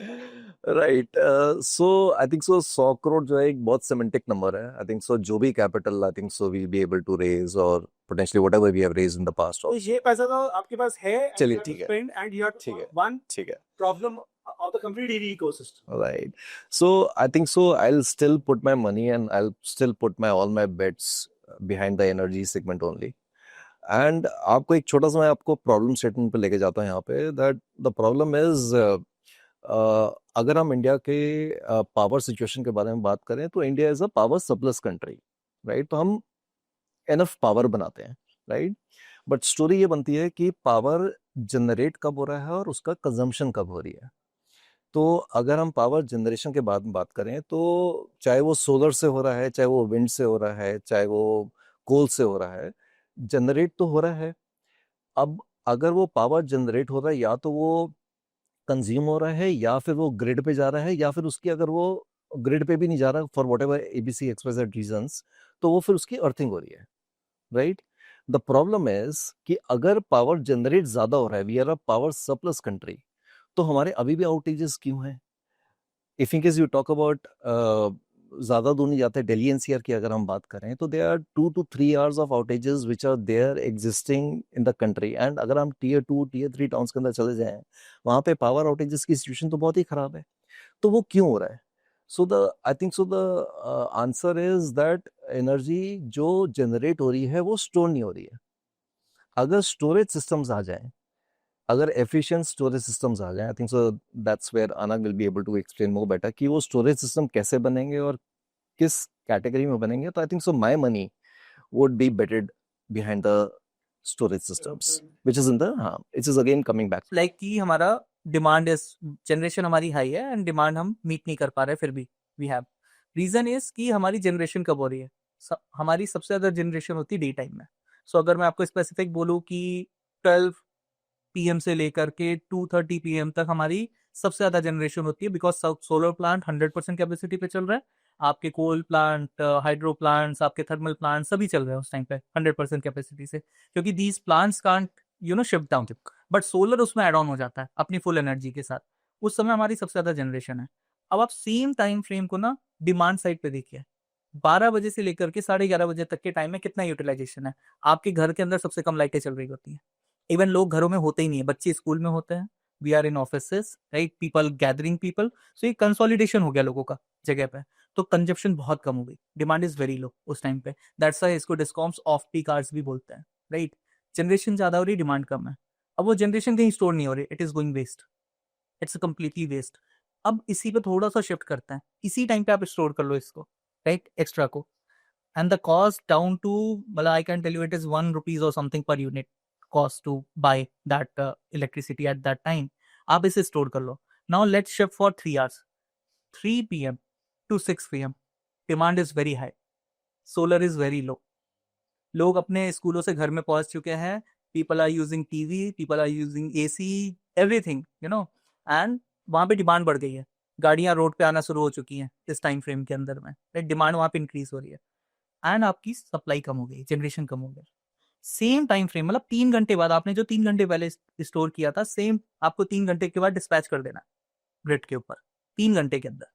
राइट। सो आई थिंक सो 100 करोड़ जो है एक बहुत सिमेंटिक नंबर है। आई थिंक सो जो भी capital I think so we be able to raise और potentially whatever we have raised in the past. तो ये पैसा तो आपके पास है, चलिए, ठीक है। एंड यू ठीक है। हैव वन ठीक है। Problem of the complete EV ecosystem. Right. So I think so I'll still put my money and I'll still put my all my bets behind the energy segment only. And आपको एक छोटा सा मैं आपको problem statement पे लेके जाता हूँ यहाँ पे, that the problem is अगर हम इंडिया के पावर सिचुएशन के बारे में बात करें तो India is a power surplus country. Right? तो हम एनफ पावर बनाते हैं, राइट? बट स्टोरी ये बनती है कि पावर जनरेट कब हो रहा है और उसका कंजम्पशन कब हो रही है। तो अगर हम पावर जनरेशन के बाद बात करें तो चाहे वो सोलर से हो रहा है, चाहे वो विंड से हो रहा है, चाहे वो कोल से हो रहा है, जनरेट तो हो रहा है। अब अगर वो पावर जनरेट हो रहा है, या तो वो कंज्यूम हो रहा है, या फिर वो ग्रिड पे जा रहा है, या फिर उसकी अगर वो ग्रिड पे भी नहीं जा रहा for what ever ABC express reasons, तो वो फिर उसकी अर्थिंग हो रही है, राइट? द प्रॉब्लम इज कि अगर पावर जनरेट ज्यादा हो रहा है, we are a power surplus country, तो हमारे अभी भी आउटेजेस क्यों हैं? If in case you talk about, ज्यादा दूर नहीं जाते, दिल्ली एनसीआर की अगर हम बात करें तो they are 2 to 3 hours of outages which are there existing in the country. And अगर हम टीयर 2 टीयर 3 टाउन्स के अंदर चले जाएं, वहां पे पावर आउटेजेस की सिचुएशन तो बहुत ही खराब है। तो वो क्यों हो रहा है? So the I think so the answer is that energy जो जनरेट हो रही है वो स्टोर नहीं हो रही है। अगर स्टोरेज सिस्टम्स आ जाएं, अगर एफिशिएंट स्टोरेज सिस्टम्स आ जाएं, I think so that's where अनग will be able to explain more better कि वो स्टोरेज सिस्टम कैसे बनेंगे और किस कैटेगरी में बनेंगे। तो I think so my money would be betted behind the storage systems, which is in the it is again coming back. Like कि हमारा डिमांड इज, जनरेशन हमारी हाई है एंड डिमांड हम मीट नहीं कर पा रहे, फिर भी वी हैव रीजन इज कि हमारी जनरेशन कब हो रही है। हमारी सबसे ज्यादा जनरेशन होती है डे टाइम में। सो अगर मैं आपको स्पेसिफिक बोलूँ कि 12 पीएम से लेकर के 2:30 पीएम तक हमारी सबसे ज्यादा जनरेशन होती है, बिकॉज सोलर प्लांट 100% कैपेसिटी पे चल रहा है, आपके कोल प्लांट, हाइड्रो प्लांट्स, आपके थर्मल प्लांट सभी चल रहे हैं उस टाइम पे 100% कैपेसिटी से, क्योंकि these plants can't shift down. But solar उसमें एड ऑन हो जाता है अपनी फुल एनर्जी के साथ, उस समय हमारी सबसे ज्यादा जनरेशन है। अब आप सेम टाइम फ्रेम को ना डिमांड साइड पे देखिए, 12 बजे से लेकर के 11:30 बजे तक के टाइम में कितना यूटिलाइजेशन है। आपके घर के अंदर सबसे कम लाइटें चल रही होती हैं, इवन लोग घरों में होते ही नहीं है, बच्चे स्कूल में होते हैं, we are in offices, right, people gathering people. So ये कंसोलिडेशन हो गया लोगों का जगह पे, तो कंजप्शन बहुत कम हो गई, डिमांड इज वेरी लो उस टाइम पे। दैट्स व्हाई इसको डिस्कॉम्स ऑफ पीक आवर्स भी बोलते हैं, राइट। जनरेशन ज्यादा हो रही, डिमांड कम है। अब वो जनरेशन कहीं स्टोर नहीं हो रही, it is going waste, it's completely waste. अब इसी पे थोड़ा सा शिफ्ट करते हैं, इसी टाइम पे आप स्टोर कर लो इसको, राइट, एक्स्ट्रा को, and the cost down to, well, I can tell you it is 1 rupees or something per unit cost to buy that electricity at that time. आप इसे स्टोर कर लो। Now let's shift for 3 hours, 3 p.m. to 6 p.m. Demand is very high, solar is very low. लोग अपने स्कूलों से घर में पहुंच चुके हैं, people are using TV, people are using AC, everything, and वहाँ पे डिमांड बढ़ गई है, गाड़ियाँ रोड पे आना शुरू हो चुकी हैं इस टाइम फ्रेम के अंदर में, डिमांड वहाँ पे इंक्रीज हो रही है एंड आपकी सप्लाई कम हो गई, जनरेशन कम हो गया। सेम टाइम फ्रेम, मतलब 3 घंटे बाद आपने जो 3 घंटे पहले स्टोर किया था, सेम आपको 3 घंटे के बाद डिस्पैच कर देना ग्रिड के ऊपर, 3 घंटे के अंदर।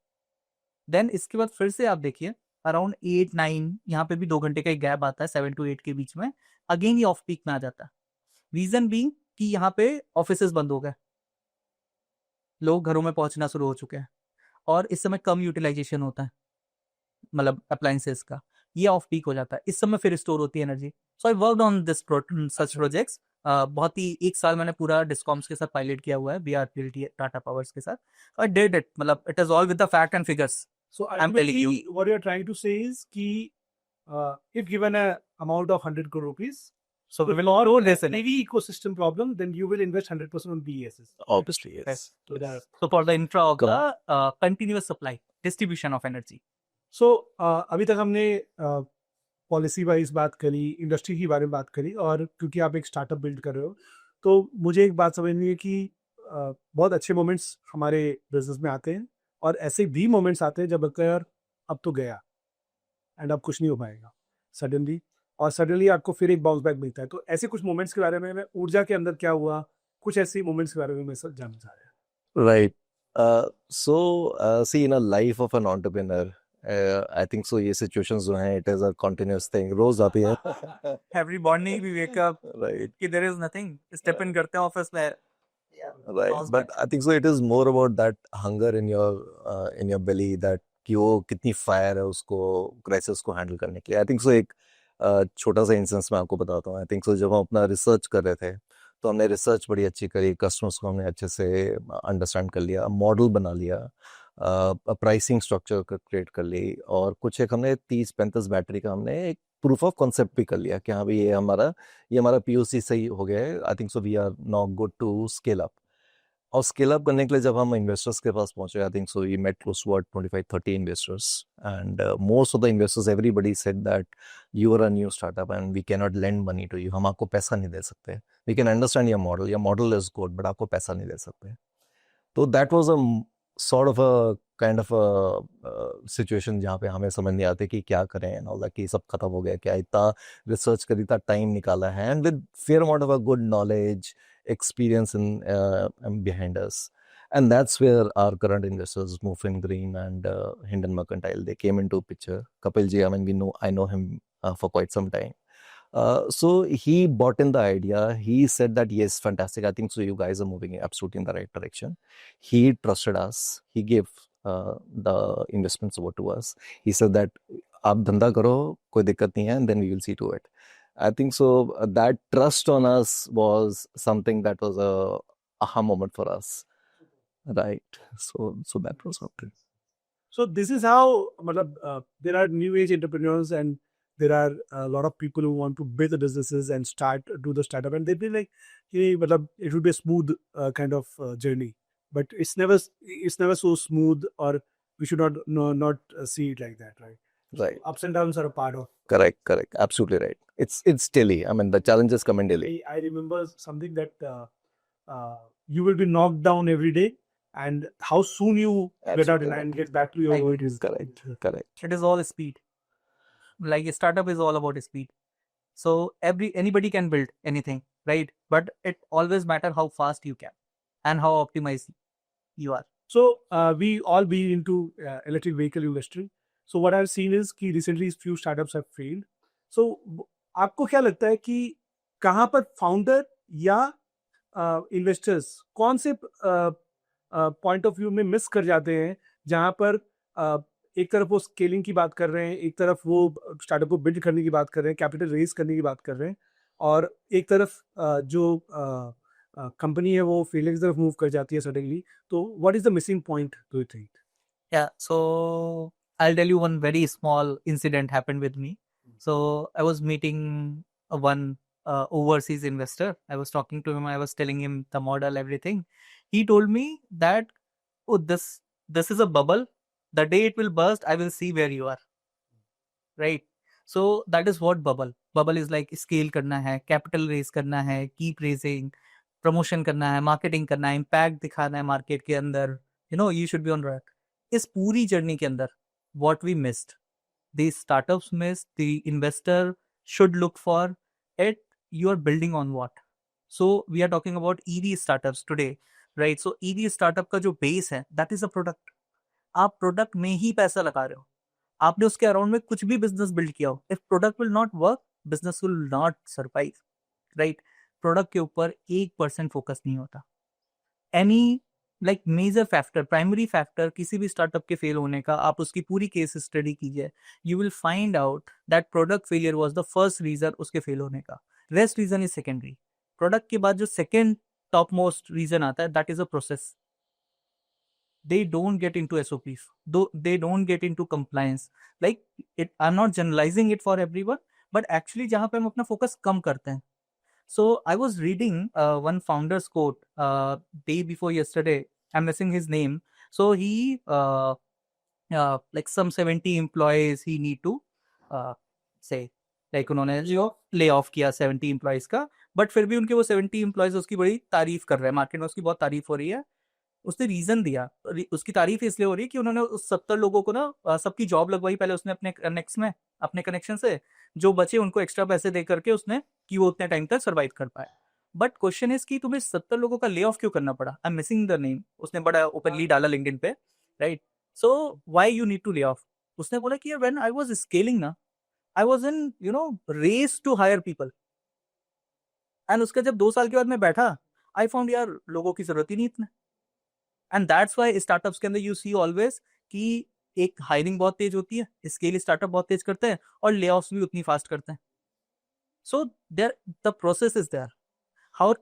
देन इसके बाद फिर से आप देखिए अराउंड 8-9, यहाँ पे भी 2 घंटे का एक गैप आता है 7 to 8 के बीच में, अगेन ये ऑफ पीक में आ जाता है। रीजन भी कि यहाँ पे ऑफिसेस बंद हो गए, लोग घरों में पहुंचना शुरू हो चुके हैं और इस समय कम यूटिलाइजेशन होता है, मतलब अप्लायंसेस का, ये ऑफ पीक हो जाता है, इस समय फिर स्टोर होती है energy. So I worked on this such projects, बहुत ही 1 साल मैंने पूरा डिस्कॉम्स के साथ पायलट किया हुआ है, BRPLT टाटा पावर्स के साथ। आई डिड इट, मतलब it is all with the fact and figures. So I'm telling you. ultimately, what you're trying to say is कि if given a amount of 100 crore rupees, So we will all listen. heavy ecosystem problem, then you will invest 100% on BESS. Obviously, yes. So for the infra of the continuous supply, distribution of energy. So अभी तक हमने policy wise बात करी, industry के बारे में बात करी, और क्योंकि आप एक स्टार्टअप बिल्ड कर रहे हो, तो मुझे एक बात समझनी है कि बहुत अच्छे मोमेंट्स हमारे बिजनेस में आते हैं और ऐसे भी मोमेंट्स आते हैं जब लगता है यार अब तो गया एंड अब कुछ नहीं हो पाएगा सडनली, और सडनली आपको फिर एक बाउंस बैक मिलता है। तो ऐसे कुछ मोमेंट्स के बारे में, मैं ऊर्जा के अंदर क्या हुआ, कुछ ऐसे मोमेंट्स के बारे में मैं सब जानना चाह रहा हूँ। Right. See, in a life of an entrepreneur, I think so ये situations जो हैं, it is a continuous thing, रोज आती है। Every morning we wake up, Right. कि there is nothing, step in करते हैं ऑफिस में, Right. bounce But I think so it is more about that hunger in your belly, that कि वो कितनी fire है उसको क्राइसिस को हैंडल करने के लिए। आई थिंक सो एक छोटा सा इंस्टेंस मैं आपको बताता हूँ। आई थिंक सो जब हम अपना रिसर्च कर रहे थे, तो हमने रिसर्च बड़ी अच्छी करी, कस्टमर्स को हमने अच्छे से अंडरस्टैंड कर लिया, मॉडल बना लिया, प्राइसिंग स्ट्रक्चर क्रिएट कर ली, और कुछ एक हमने 30-35 बैटरी का हमने एक प्रूफ ऑफ कॉन्सेप्ट भी कर लिया कि हाँ भाई ये हमारा POC सही हो गया है। I think so we are now good to scale up. और स्केल अप करने के लिए जब हम इन्वेस्टर्स के पास पहुंचे, I think so we met close to 25-30 investors, and most of the investors, everybody said that you are a new startup and we can not lend money to you. हम आपको पैसा नहीं दे सकते। We can understand your model is good, but आपको पैसा नहीं दे सकते। तो that was a sort of a kind of situation जहाँ पे हमें समझ नहीं आते कि क्या करें एंड ऑल दैट, कि सब खत्म हो गया क्या, इतना रिसर्च कर, इतना टाइम निकाला है, and with fair amount of a good knowledge experience behind us. And that's where our current investors, Moving Green and Hinton Mercantile, they came into picture. Kapil ji, I mean, I know him for quite some time. So he bought in the idea. He said that yes, fantastic. I think so. You guys are moving absolutely in the right direction. He trusted us. He gave the investment support to us. He said that आप धंधा करो, कोई दिक्कत नहीं है, and then we will see to it. I think so. That trust on us was something that was a aha moment for us, right? So that was something. So this is how matlab, there are new age entrepreneurs and there are a lot of people who want to build the businesses and do the startup, and they feel like matlab, it will be a smooth kind of journey, but it's never so smooth, or we should not see it like that, right? Right. Ups and downs are a part of. Correct. Absolutely right. It's daily. I mean, the challenges come in daily. I remember something that you will be knocked down every day, and how soon you get out Absolutely and get back to your Right. work is Correct. It is all speed. Like a startup is all about speed. So anybody can build anything, right? But it always matter how fast you can and how optimized you are. So we all be into electric vehicle industry. So what I've seen is कि recently few startups have failed. So आपको क्या लगता है कि कहाँ पर founder या investors कौन से पॉइंट ऑफ व्यू में मिस कर जाते हैं, जहाँ पर एक तरफ वो स्केलिंग की बात कर रहे हैं, एक तरफ वो स्टार्टअप को बिल्ड करने की बात कर रहे हैं, कैपिटल रेज करने की बात कर रहे हैं, और एक तरफ जो कंपनी है वो फेलियर की तरफ मूव कर जाती है सडनली. तो what is the missing point do you think? Yeah, so I'll tell you one very small incident happened with me. So I was meeting one overseas investor. I was talking to him. I was telling him the model, everything. He told me that, oh, this is a bubble. The day it will burst, I will see where you are. Right? So that is what bubble. Bubble is like scale करना है, capital raise करना है, keep raising, promotion करना है, marketing करना है, impact दिखाना है market के अंदर. You should be on track. इस पूरी जर्नी के अंदर what we missed, the startups missed, the investor should look for it. You are building on what? So we are talking about EV startups today, right? So EV startup का जो base है, that is a product. आप product में ही पैसा लगा रहे हो, आपने उसके अराउंड में कुछ भी बिजनेस बिल्ड किया हो, if product will not work, business will not survive, right? Product के ऊपर 1% फोकस नहीं होता. Any like major factor, primary factor किसी भी स्टार्टअप के फेल होने का, आप उसकी पूरी केस स्टडी कीजिए, you will find out that product failure was the first reason उसके फेल होने का. Rest reason is secondary. Product के बाद जो सेकेंड टॉप मोस्ट रीजन आता है, that is a process. They don't get into SOPs, though they don't get into compliance. Like it, I'm not generalizing it for everyone, but actually जहाँ पे हम अपना focus कम करते हैं. So I was reading one founder's quote day before yesterday. I'm missing his name. So he like some 70 employees he need to say, like उन्होंने जो lay off किया 70 employees का, but फिर भी उनके वो 70 employees उसकी बड़ी तारीफ कर रहे हैं, मार्केट में उसकी बहुत तारीफ हो रही है. उसने रीजन दिया, उसकी तारीफ इसलिए हो रही है कि उन्होंने उस 70 लोगों को ना सबकी जॉब लगवाई पहले उसने अपने कनेक्ट्स में, अपने कनेक्शन से, जो बचे उनको एक्स्ट्रा पैसे दे करके उसने, कि वो उतने टाइम तक सर्वाइव कर पाए. बट क्वेश्चन इज कि तुम्हें 70 लोगों का ले ऑफ क्यों करना पड़ा? I am missing the name. उसने बड़ा ओपनली डाला लिंक्डइन पे, right? So why you need to lay off? उसने बोला कि व्हेन आई वाज स्केलिंग ना, I was in race to hire people, and उसका जब 2 साल के बाद मैं बैठा, आई फाउंड यार लोगों की जरूरत ही नहीं इतने. एंड दैट्स वाई स्टार्टअप्स के अंदर यू सी ऑलवेज कि एक हायरिंग बहुत तेज होती है, इसके लिए स्टार्टअप बहुत तेज करते हैं, और ले ऑफ्स भी उतनी फास्ट करते हैं. So there the process is there. How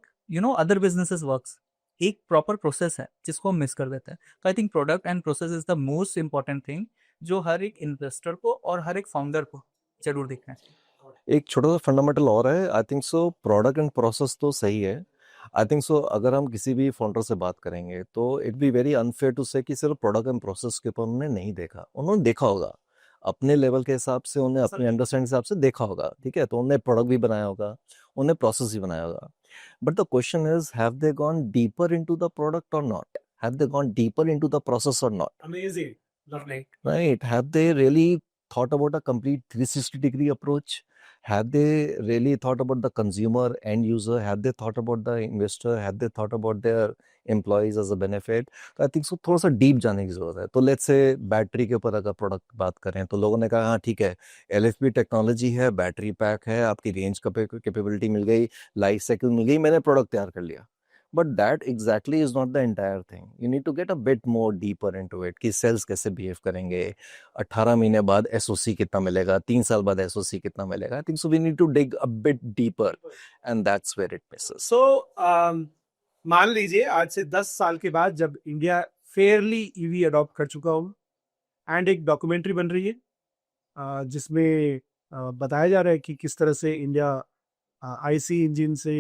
other businesses works, एक प्रॉपर प्रोसेस है जिसको हम मिस कर देते हैं। तो I think product and process is the most important thing जो हर एक इन्वेस्टर को और हर एक फाउंडर को जरूर देखना चाहिए। एक छोटा सा फंडामेंटल और है, I think so product and process तो सही है। आई थिंक सो अगर हम किसी भी फाउंडर से बात करेंगे तो it be very unfair to say कि सिर्फ प्रोडक्ट एंड प्रोसेस के ऊपर उन्होंने नहीं देखा, उन्होंने देखा होगा अपने लेवल के हिसाब से, उन्हें अपने अंडरस्टैंडिंग के हिसाब से देखा होगा, ठीक है, तो उन्हें प्रोडक्ट भी बनाया होगा, उन्हें प्रोसेस भी बनाया होगा। But the question is, have they gone deeper into the product or not, have they gone deeper into the process or not, Amazing. Lovely. right? Have they really thought about a complete 360-degree approach? Have they really thought about the consumer end user? Have they thought about the investor? Have they thought about their employees as a benefit? तो I think सो थोड़ा सा deep जाने की जरूरत है। तो let's say battery के ऊपर अगर प्रोडक्ट बात करें तो लोगों ने कहा हाँ ठीक है, LFP टेक्नोलॉजी है, बैटरी पैक है, आपकी रेंज कैपेबिलिटी मिल गई, लाइफ साइकिल मिल गई, मैंने प्रोडक्ट तैयार कर लिया। But that exactly is not the entire thing, you need to get a bit more deeper into it कि सेल्स कैसे बिहेव करेंगे, 18 महीने बाद SOC कितना मिलेगा, 3 साल बाद SOC कितना मिलेगा। I think so we need to dig a bit deeper and that's where it misses. So मान लीजिए आज से 10 साल के बाद जब इंडिया फेयरली ईवी अडॉप्ट कर चुका होगा एंड एक डॉक्यूमेंट्री बन रही है जिसमें बताया जा रहा है कि किस तरह से इंडिया IC इंजन से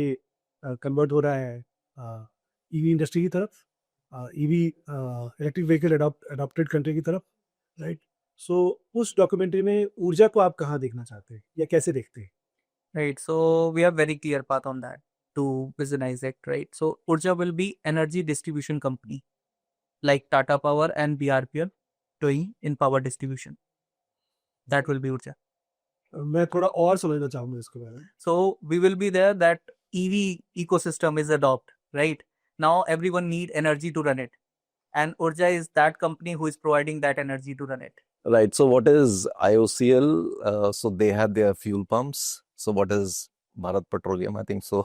कन्वर्ट हो रहा है EV इंडस्ट्री की तरफ, EV electric vehicle adopted country की तरफ, राइट? सो उस डॉक्यूमेंट्री में ऊर्जा को आप कहाँ देखना चाहते हैं या कैसे देखते हैं? Right. So we have very clear path on that to visualize it, right? So Urja will be energy distribution company like Tata Power and BRPL doing in power distribution. That will be Urja. मैं थोड़ा और समझना चाहूँगा इसके बारे में। So we will be there that EV ecosystem is adopt, right? Now everyone need energy to run it. And Urja is that company who is providing that energy to run it. Right. So what is IOCL? So they have their fuel pumps. So what is Bharat Petroleum? I think so.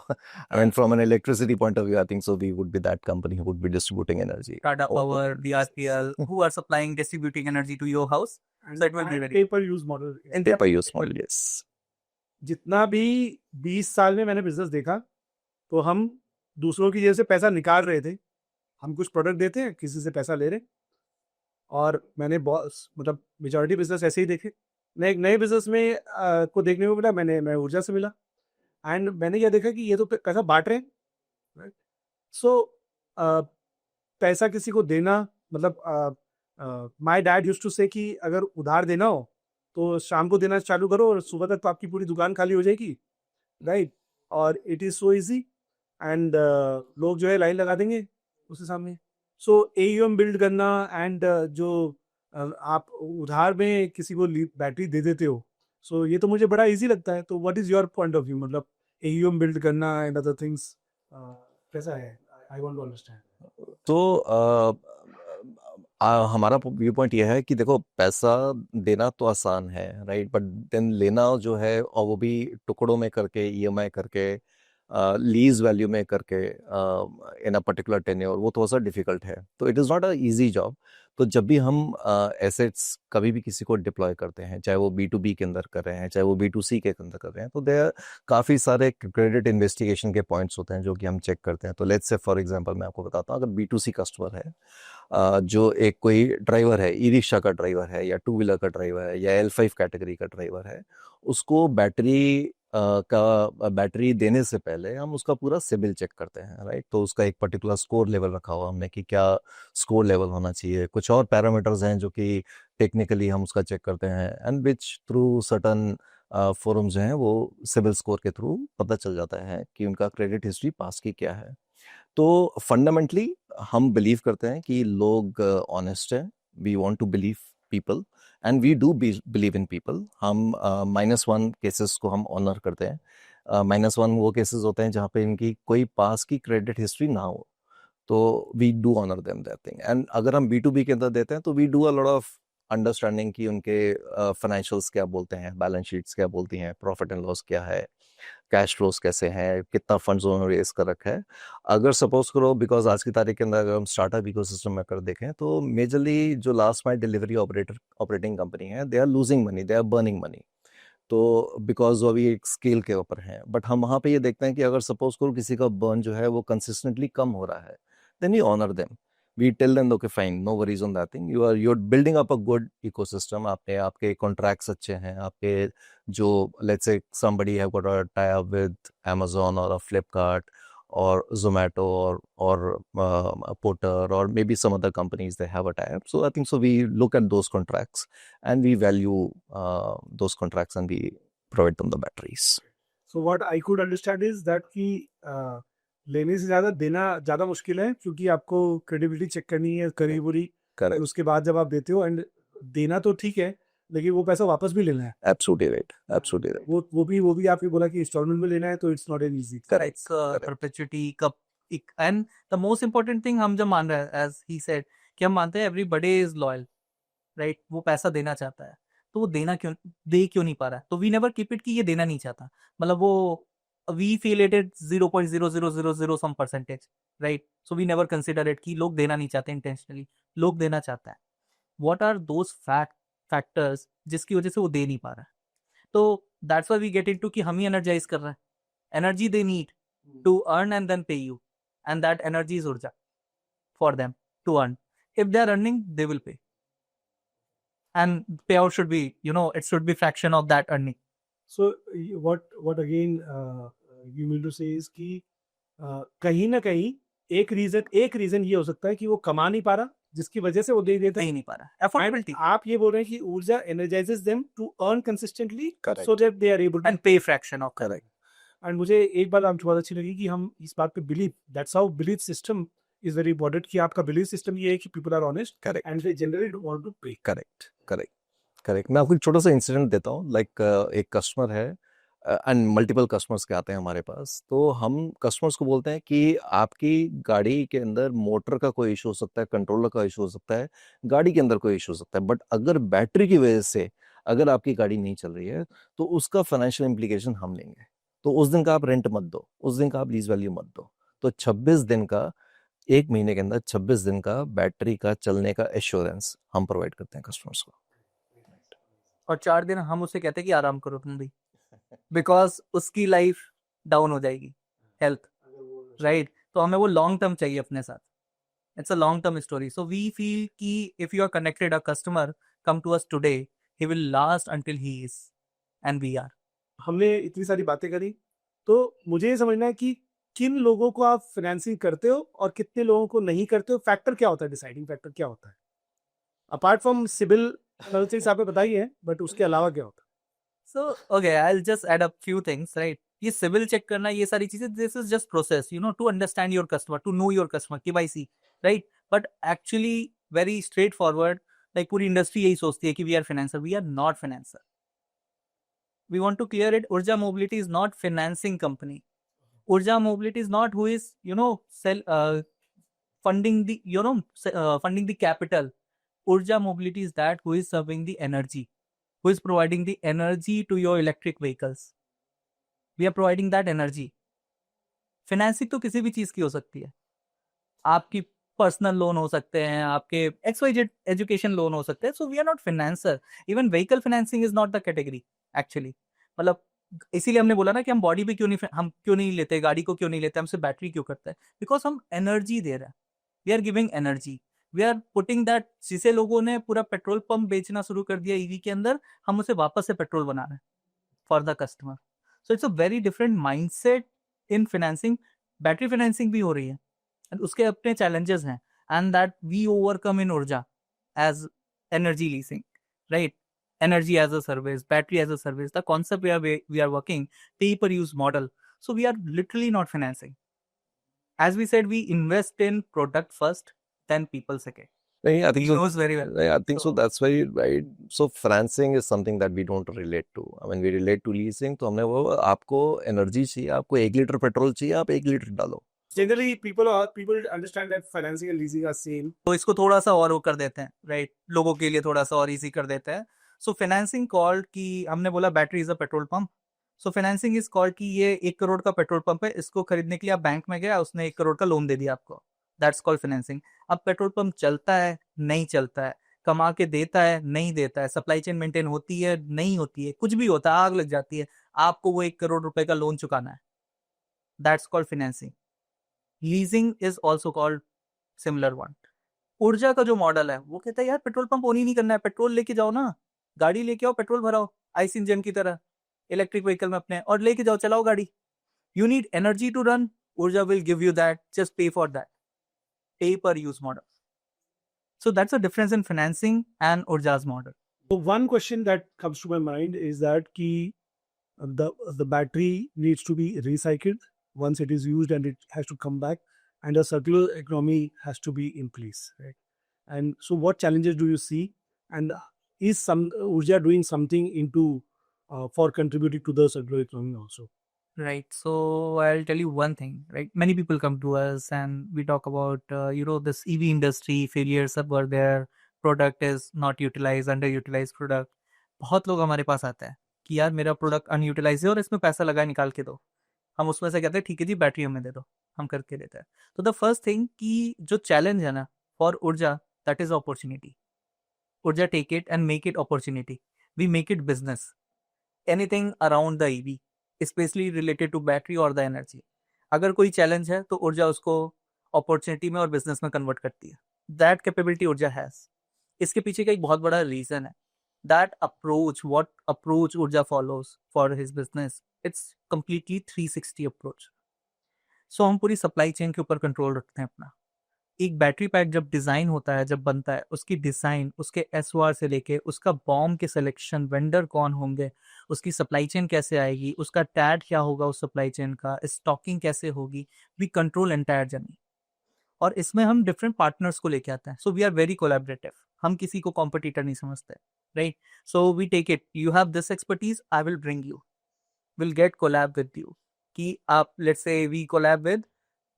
I mean, from an electricity point of view, I think so we would be that company who would be distributing energy. Tata Oh, Power, BRPL, who are supplying, distributing energy to your house. So it will be very पे per use model. in pay per use model, yes. जितना भी 20 साल में मैंने business देखा तो हम दूसरों की जेब से पैसा निकाल रहे थे। हम कुछ प्रोडक्ट देते हैं, किसी से पैसा ले रहे हैं। और मैंने बहुत मतलब मेजॉरिटी बिजनेस ऐसे ही देखे। मैं एक नए बिजनेस में को देखने को मिला, मैं ऊर्जा से मिला एंड मैंने यह देखा कि ये तो पैसा बांट रहे हैं, राइट? सो पैसा किसी को देना मतलब my dad used to say कि अगर उधार देना हो तो शाम को देना चालू करो और सुबह तक तो आपकी पूरी दुकान खाली हो जाएगी, राइट? और it is so easy and लोग जो है लाइन लगा देंगे उसके सामने। सो AUM बिल्ड करना एंड जो आप उधार में किसी को बैटरी दे देते हो, सो ये तो मुझे बड़ा इजी लगता है। तो what is your point of view, मतलब AUM बिल्ड करना एंड अदर थिंग्स कैसा है? I want to understand. तो हमारा व्यू पॉइंट यह है कि देखो पैसा देना तो आसान है, राइट, बट देन लेना जो है और वो भी टुकड़ों में करके, EMI करके, लीज वैल्यू में करके इन अ पर्टिकुलर टेन्योर, वो थोड़ा सा डिफिकल्ट है। तो it is not a easy job. तो जब भी हम एसेट्स कभी भी किसी को डिप्लॉय करते हैं, चाहे वो B2B के अंदर कर रहे हैं, चाहे वो B2C के अंदर कर रहे हैं, तो देयर काफ़ी सारे क्रेडिट इन्वेस्टिगेशन के पॉइंट्स होते हैं जो कि हम चेक करते हैं। तो लेट्स से फॉर एग्जांपल मैं आपको बताता हूँ, अगर B2C कस्टमर है, जो एक कोई ड्राइवर है, ई-रिक्शा का ड्राइवर है या 2 व्हीलर का ड्राइवर है या L5 कैटेगरी का ड्राइवर है, उसको बैटरी देने से पहले हम उसका पूरा सिबिल चेक करते हैं, राइट? तो उसका एक पर्टिकुलर स्कोर लेवल रखा हुआ हमने कि क्या स्कोर लेवल होना चाहिए। कुछ और पैरामीटर्स हैं जो कि टेक्निकली हम उसका चेक करते हैं and which through certain forums हैं, वो सिबिल स्कोर के थ्रू पता चल जाता है कि उनका क्रेडिट हिस्ट्री पास की क्या है। तो फंडामेंटली हम बिलीव करते हैं कि लोग ऑनेस्ट हैं, we want to believe people and we do believe in people. हम -1 केसेस को हम ऑनर करते हैं। -1 वो केसेस होते हैं जहाँ पे इनकी कोई पास की क्रेडिट हिस्ट्री ना हो, तो we do honour them that thing. And अगर हम B2B के अंदर देते हैं तो we do a lot of understanding कि उनके फाइनेंशियल्स क्या बोलते हैं, बैलेंस शीट्स क्या बोलती हैं, प्रॉफिट एंड लॉस क्या है, कैश फ्लोज कैसे हैं, कितना फंड्स उन्होंने रेज कर रखा है। अगर सपोज करो, बिकॉज आज की तारीख के अंदर अगर हम स्टार्टअप इकोसिस्टम में कर देखें तो मेजरली जो last mile delivery operating company है, they are losing money, they are burning money. तो बिकॉज वो अभी एक स्केल के ऊपर हैं, बट हम वहाँ पे ये देखते हैं कि अगर सपोज करो किसी का बर्न जो है वो कंसिस्टेंटली कम हो रहा है, then we honor them. We tell them, okay, fine, no worries on that thing. You're building up a good ecosystem. आपके contracts अच्छे हैं, आपके जो, let's say somebody have got a tie up with Amazon or a Flipkart or Zomato or Porter or maybe some other companies, they have a tie up. So I think so we look at those contracts and we value those contracts and we provide them the batteries. So what I could understand is that कि लेने से ज्यादा देना ज्यादा मुश्किल है, क्योंकि आपको क्रेडिबिलिटी चेक करनी है करी बुरी, Correct. उसके बाद जब आप देते हो, एंड देना तो ठीक है लेकिन वो पैसा वापस भी लेना है। Absolutely right. Absolutely right. वो भी आपने बोला कि इंस्टॉलमेंट में लेना है, तो it's not an easy. Correct. Perpetuity कब, and the most important thing हम जब मान रहे हैं, एज ही सेड, कि हम मानते हैं एवरीबॉडी इज लॉयल, राइट? वो पैसा देना चाहता है, तो वो दे क्यों नहीं पा रहा है? तो वी नेवर कीप इट कि ये देना नहीं चाहता, मतलब वो we feel it 0.0000 some percentage, right? So we never consider it कि लोग देना नहीं चाहते इंटेंशनली, लोग देना चाहता है। व्हाट आर दोज फैक्टर्स जिसकी वजह से वो दे नहीं पा रहा है? तो that's why we get into कि हम ही एनर्जाइज कर रहे हैं। Energy they need to earn and then pay you, and that energy is urja for them to earn. If they are earning, they will pay, and payout should be, it should be fraction of that earning. So what again you mean to say is कि कहीं ना कहीं एक reason ये हो सकता है कि वो कमा नहीं पा रहा, जिसकी वजह से वो दे देता नहीं पा रहा। Affordability. आप ये बोल रहे हैं कि ऊर्जा energizes them to earn consistently, Correct. so that they are able to and pay fraction of Correct. And मुझे एक बात आपकी बहुत अच्छी लगी कि हम इस बात पे believe, that's how believe system is very important, कि आपका बिलीव सिस्टम ये है कि people are honest Correct. And they generally don't want to pay. Correct. मैं आपको एक छोटा सा इंसिडेंट देता हूँ। लाइक एक कस्टमर है एंड मल्टीपल कस्टमर्स के आते हैं हमारे पास, तो हम कस्टमर्स को बोलते हैं कि आपकी गाड़ी के अंदर मोटर का कोई इशू हो सकता है, कंट्रोलर का इशू हो सकता है, गाड़ी के अंदर कोई इशू हो सकता है, बट अगर बैटरी की वजह से अगर आपकी गाड़ी नहीं चल रही है तो उसका फाइनेंशियल इम्प्लीकेशन हम लेंगे। तो उस दिन का आप रेंट मत दो, उस दिन का आप लीज वैल्यू मत दो। तो 26 दिन का, एक महीने के अंदर 26 दिन का बैटरी का चलने का एश्योरेंस हम प्रोवाइड करते हैं कस्टमर्स को। और 4 दिन हम उससे कहते हैं कि आराम करो तुम भी, बिकॉज उसकी लाइफ डाउन हो जाएगी, हेल्थ, राइट? तो हमें वो लॉन्ग टर्म चाहिए अपने साथ। It's a long term story. So we feel कि if you are connected, a customer come to us today, he will last until he is, and we are. हमने इतनी सारी बातें करी, तो मुझे ये समझना है कि किन लोगों को आप फाइनेंसिंग करते हो और कितने लोगों को नहीं करते हो। फैक्टर क्या होता है, डिसाइडिंग फैक्टर क्या होता है, अपार्ट फ्रॉम सिविल एनालिसिस आपने बताई है, बट उसके अलावा क्या होता है? So, okay, I'll just add up few things, right? ये सिविल चेक करना, ये सारी चीजें, this is just process, to understand your customer, to know your customer, KYC, right? But actually very straightforward, like पूरी इंडस्ट्री यही सोचती है कि we are financer. We are not financer. We want to clear it. Urja Mobility is not financing company. Urja Mobility is not who is, funding the, funding the capital. Urja Mobility is that who is serving the energy, who is providing the energy to your electric vehicles. We are providing that energy. Financing तो किसी भी चीज की हो सकती है, आपकी personal loan हो सकते हैं, आपके XYZ एजुकेशन लोन हो सकते हैं। So we are not financer. Even vehicle financing is not the category actually. मतलब इसीलिए हमने बोला ना कि हम बॉडी पे हम क्यों नहीं लेते, गाड़ी को क्यों नहीं लेते, हमसे बैटरी क्यों करते हैं? बिकॉज हम एनर्जी दे रहे हैं, we are giving energy, we are putting that. जिसे लोगों ने पूरा पेट्रोल पंप बेचना शुरू कर दिया ईवी के अंदर, हम उसे वापस से पेट्रोल बना रहे हैं for the customer. So it's a very different mindset in financing. Battery financing भी हो रही है एंड उसके अपने चैलेंजेस हैं, and that we overcome in Urja as energy leasing, right? Energy as a service, battery as a service. The concept we are working, pay per use model. So we are literally not financing. As we said, we invest in product first, then people second. I think He knows very well. I think so. That's very right. So financing is something that we don't relate to. I mean, we relate to leasing. तो हमने वो, आपको energy चाहिए, आपको 1 litre petrol चाहिए, आप 1 litre डालो। Generally, people understand that financing and leasing are same. तो इसको थोड़ा सा और वो कर देते हैं, राइट? लोगों के लिए थोड़ा सा और इजी कर देते हैं। सो फाइनेंसिंग कॉल्ड कि हमने बोला battery is a petrol pump, so financing is called कि ये 1 करोड़ का पेट्रोल पंप है, इसको खरीदने के लिए आप बैंक में गया, उसने 1 करोड़ का लोन दे दिया आपको, दैट्स कॉल्ड फाइनेंसिंग। अब पेट्रोल पंप चलता है, नहीं चलता है, कमा के देता है, नहीं देता है, सप्लाई चेन मेंटेन होती है, नहीं होती है, कुछ भी होता है, आग लग जाती है, आपको वो 1 करोड़ रुपए का लोन चुकाना है, that's called financing. Leasing is also called similar one. Urja का जो मॉडल है वो कहता है यार पेट्रोल पंप ऑन ही नहीं करना है, पेट्रोल लेके जाओ ना, गाड़ी लेके आओ, पेट्रोल भराओ आइस इंजन की तरह इलेक्ट्रिक व्हीकल में अपने, और लेके जाओ, चलाओ गाड़ी। You need energy to run, Urja will give you that, just pay for that, pay per use model. So that's the difference in financing and Urja's model. So one question that comes to my mind is that the battery needs to be recycled once it is used and it has to come back, and a circular economy has to be in place, right? And so what challenges do you see, and is some Urja doing something into for contributing to the circular economy also? Right. So I'll tell you one thing, right? Many people come to us and we talk about, this EV industry, failures were there, product is not utilized, underutilized product. बहुत लोग हमारे पास आते हैं कि यार मेरा product unutilise है और इसमें पैसा लगा, निकाल के दो। हम उसमें से कहते हैं ठीक है जी, बैटरी हमें दे दो, हम करके देते हैं। तो द फर्स्ट थिंग कि जो चैलेंज है ना for Urja, that is opportunity. Urja take it and make it opportunity, we make it business. Anything around the EV specially related to battery और द एनर्जी, अगर कोई चैलेंज है तो ऊर्जा उसको अपॉर्चुनिटी में और बिजनेस में कन्वर्ट करती है। That capability Urja has. इसके पीछे का एक बहुत बड़ा रीजन है that approach, what approach Urja follows for his business, it's completely 360 approach. So हम पूरी सप्लाई चेन के ऊपर कंट्रोल रखते हैं अपना। एक बैटरी पैक जब डिजाइन होता है, जब बनता है, उसकी डिजाइन, उसके एसओआर से लेके उसका बॉम्ब के सिलेक्शन, वेंडर कौन होंगे, उसकी सप्लाई चेन कैसे आएगी, उसका टैग क्या होगा उस सप्लाई चेन का, स्टॉकिंग कैसे होगी, वी कंट्रोल एंटायर जर्नी। और इसमें हम डिफरेंट पार्टनर्स को लेके आते हैं। So we are very collaborative, हम किसी को कॉम्पिटिटर नहीं समझते, right? So we take it, you have this expertise, I will bring you, will get collab with you. कि आप let's say we collab with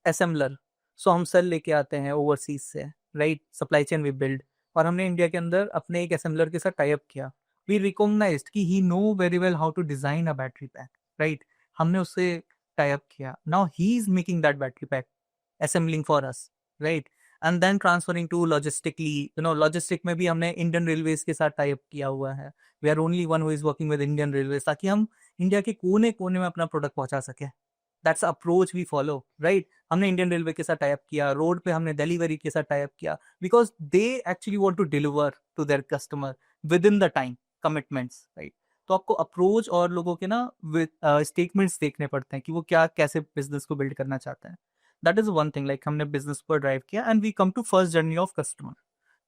assembler, so हम cell लेके आते हैं ओवरसीज से, right? Supply chain we build, और हमने India के अंदर अपने एक असेंबलर के साथ टाई अप किया। वी रिकॉग्नाइज्ड कि he know very well how to design a battery pack, right? हमने उससे टाई अप किया, now he is making that battery pack, assembling for us, right? And then transferring to logistically, logistic में भी हमने Indian railways के साथ tie up किया हुआ है। We are only one who is working with Indian railways, ताकि हम इंडिया के कोने कोने में अपना प्रोडक्ट पहुंचा सके। That's approach we follow, right? हमने इंडियन रेलवे के साथ टाई अप किया, रोड पे हमने डिलीवरी के साथ टाई अप किया, because they actually want to deliver to their customer within the time commitments, right? तो आपको अप्रोच और लोगों के ना स्टेटमेंट्स देखने पड़ते हैं कि वो क्या, कैसे बिजनेस को बिल्ड करना चाहते हैं। That is one thing, like हमने बिजनेस पर ड्राइव किया and we come to first journey of customer,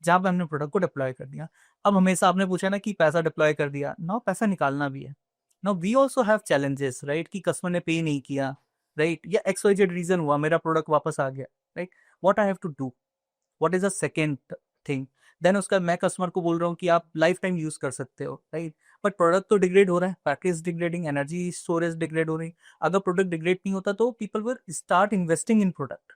जहाँ पे हमने प्रोडक्ट को डिप्लॉय कर दिया। अब हमेशा आपने पूछा ना कि पैसा डिप्लॉय कर दिया, ना पैसा निकालना भी है। Now we also have challenges, right? कि कस्टमर ने पे नहीं किया, राइट? या XYZ रीजन हुआ, मेरा प्रोडक्ट वापस आ गया, right? What I have to do, what is a second thing? Then उसका मैं कस्टमर को बोल रहा हूँ कि आप लाइफ टाइम यूज कर सकते हो, राइट? बट प्रोडक्ट तो डिग्रेड हो रहा है, battery is degrading, energy storage degrade हो रही। अगर प्रोडक्ट डिग्रेड नहीं होता तो people will start investing in product,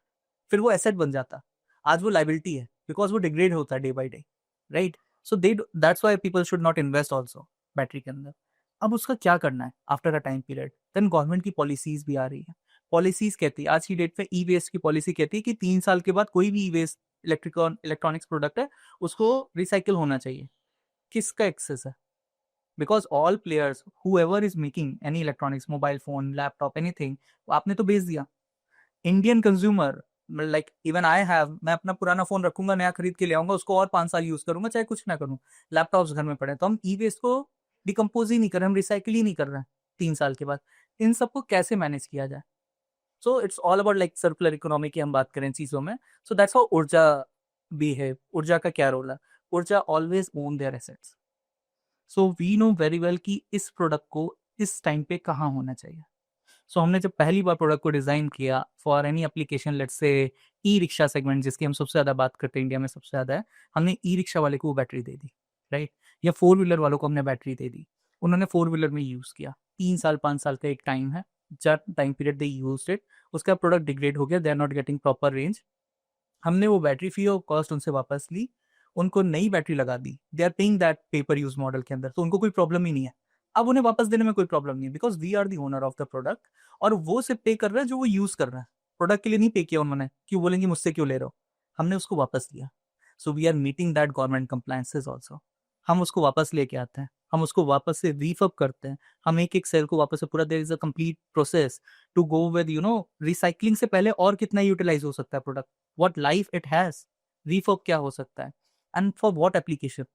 फिर वो एसेट बन जाता। आज वो लाइबिलिटी है बिकॉज वो डिग्रेड होता है day by day, right? So that's why people should not invest also battery के अंदर। अब उसका क्या करना है after a time period? Then government की पॉलिसीज भी आ रही है। पॉलिसीज कहती है आज की डेट पे, ई वेस्ट की पॉलिसी कहती है कि 3 साल के बाद कोई भी ई वेस्ट इलेक्ट्रॉनिक्स प्रोडक्ट है उसको रिसाइकिल होना चाहिए। किसका एक्सेस है? Because all players, whoever is making any electronics, mobile phone, laptop, anything, आपने तो बेच दिया। Indian consumer, like even I have, मैं अपना पुराना फोन रखूंगा, नया खरीद के ले आऊंगा, उसको और 5 साल यूज करूंगा, चाहे कुछ ना करूं, लैपटॉप्स घर में पड़े। तो हम ई वेस्ट को डिकम्पोज ही नहीं कर रहे, हम रिसाइकिल ही नहीं कर रहे हैं 3 साल के बाद। इन सबको कैसे मैनेज किया जाए? So it's all about like circular economy की हम बात करें चीजों में। So that's how Urja behave. Urja का क्या रोल है? Urja always own their assets. So we know very well कि इस प्रोडक्ट को इस टाइम पे कहाँ होना चाहिए। सो हमने जब पहली बार प्रोडक्ट को डिजाइन किया for any application, let's say e rickshaw segment जिसकी हम सबसे ज्यादा बात करते हैं इंडिया में, सबसे ज्यादा है, हमने ई रिक्शा वाले को वो बैटरी दे दी, राइट? या 4 व्हीलर वालों को हमने बैटरी दे दी, उन्होंने 4 व्हीलर में यूज किया। 3 साल 5 साल का एक टाइम है, जब time period they used it, उसका प्रोडक्ट डिग्रेड हो गया, they are not getting proper range. हमने वो बैटरी फी और कॉस्ट उनसे वापस ली, उनको नई बैटरी लगा दी, they are paying that pay per use model के अंदर, तो उनको कोई प्रॉब्लम ही नहीं है। अब उन्हें वापस देने में कोई प्रॉब्लम नहीं है because we are the owner of the product, और वो सिर्फ पे कर रहा है जो वो यूज कर रहा है। प्रोडक्ट के लिए नहीं पे किया उन्होंने, क्यों बोलेंगे मुझसे क्यों ले रहे हो, हमने उसको वापस लिया। So we are meeting that government compliances also, हम उसको वापस लेके आते हैं। हम उसको वापस से रीफअप करते हैं, हम एक एक सेल को वापस से पूरा, there is a complete process to go with recycling से पहले और कितना यूटिलाइज हो सकता है product, what life it has, रीफअप क्या हो सकता है, एंड फॉर व्हाट एप्लीकेशन,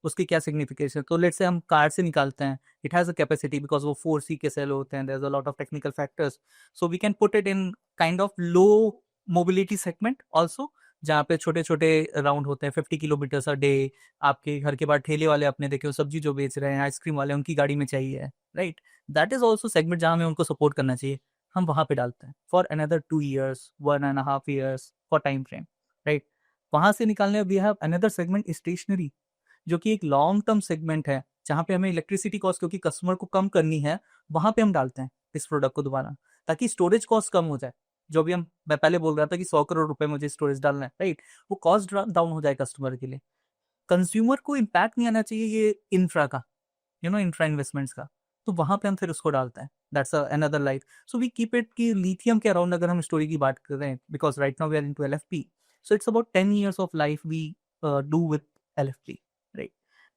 उसकी क्या सिग्निफिकेशन। तो लेट्स से हम कार से निकालते हैं, it has a capacity because वो 4C के सेल होते हैं, there is a lot of technical factors, so we can put it in kind of low mobility segment also, जहाँ पे छोटे छोटे राउंड होते हैं 50 किलोमीटर्स अ डे, आपके घर के बाहर ठेले वाले अपने देखे हो सब्जी जो बेच रहे हैं, आइसक्रीम वाले उनकी गाड़ी में चाहिए, right, that is also segment जहाँ हमें उनको सपोर्ट करना चाहिए, हम वहाँ पे डालते हैं for another 2 years, 1.5 years for time frame, right. वहाँ से निकालने we have another segment stationary, जो कि एक लॉन्ग टर्म सेगमेंट है, जहाँ पे हमें इलेक्ट्रिसिटी कॉस्ट क्योंकि कस्टमर को कम करनी है, वहाँ पे हम डालते हैं इस प्रोडक्ट को दोबारा, ताकि स्टोरेज कॉस्ट कम हो जाए। जो भी मैं पहले बोल रहा था कि 100 करोड़ रुपए मुझे स्टोरेज डालना है, राइट, वो कॉस्ट डाउन हो जाए कस्टमर के लिए, कंज्यूमर को इम्पैक्ट नहीं आना चाहिए ये इंफ्रा का, इंफ्रा इन्वेस्टमेंट्स का, तो वहां पे हम फिर उसको डालते हैं, that's another life. So we keep it कि लिथियम के अराउंड अगर हम स्टोरी की बात कर रहे हैं, because right now we are into LFP, so it's about 10 years of life we do with LFP, right.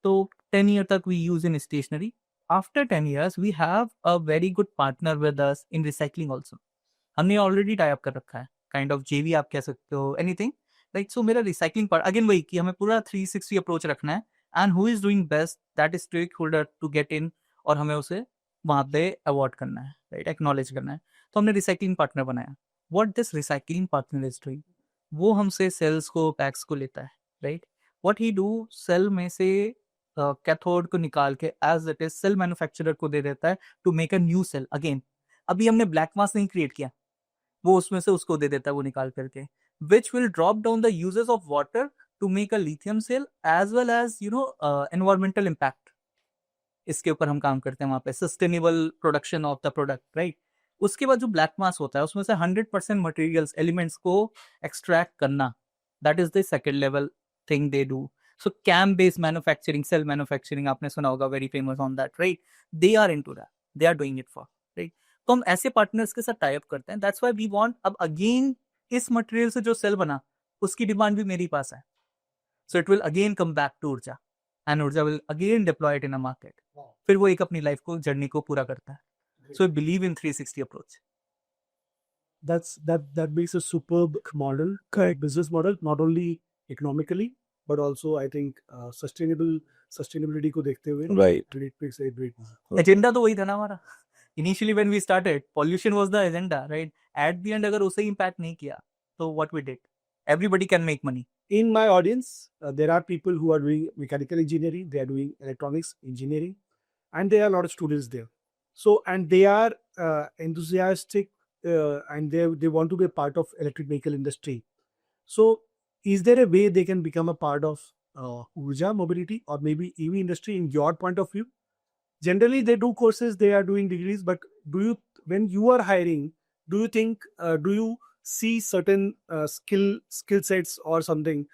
तो 10 year तक we use in stationary, after 10 years we have a very good partner with us in recycling also, हमने already tie up कर रखा है, kind of जेवी आप कह सकते हो, एनीथिंग, राइट। सो मेरा रिसाइकलिंग पार्ट अगेन वही कि हमें पूरा 360 अप्रोच रखना है, and who is doing best that is stakeholder to get in, और हमें उसे वहाँ पे अवॉर्ड करना है, राइट, एक्नॉलेज करना है। तो हमने रिसाइकलिंग पार्टनर बनाया, what this recycling partner is doing, वो हमसे सेल्स को पैक्स को लेता है, right. What he do, cell में से कैथोड को निकाल के as it is cell manufacturer को दे देता है to make a new cell again, अभी हमने ब्लैक मास नहीं क्रिएट किया, वो उसमें से उसको दे देता है वो निकाल करके, which will drop down the uses of water to make a lithium cell as well as environmental impact, इसके ऊपर हम काम करते हैं वहां पे, sustainable production of the product, right. उसके बाद जो ब्लैक मास होता है उसमें से 100% मटेरियल्स एलिमेंट्स को एक्सट्रैक्ट करना, that is the second level thing they do. So CAM based manufacturing, cell manufacturing आपने सुना होगा, very famous on that, right, they are into that, they are doing it for, right. तो हम ऐसे partners के साथ tie up करते हैं, दैट्स व्हाई वी वांट, अब अगेन इस मटेरियल से जो सेल बना उसकी डिमांड भी मेरे पास है, so it will again come back to Urja, and Urja will again deploy it in a market, फिर वो एक अपनी लाइफ को जर्नी को पूरा करता है। So believe in 360 approach. That makes a superb model, correct business model, not only economically but also I think sustainability को देखते हुए, Right. and it makes a great model. Agenda तो वही था ना हमारा, initially when we started pollution was the agenda, right, at the end अगर उसे इम्पैक्ट नहीं किया तो what we did, everybody can make money. In my audience, there are people who are doing mechanical engineering, they are doing electronics engineering, and there are a lot of students there. So, and they are enthusiastic, and they want to be a part of electric vehicle industry. So, is there a way they can become a part of Urja mobility or maybe EV industry in your point of view? Generally, they do courses, they are doing degrees, but do you, when you are hiring, do you think, do you see certain skill sets or something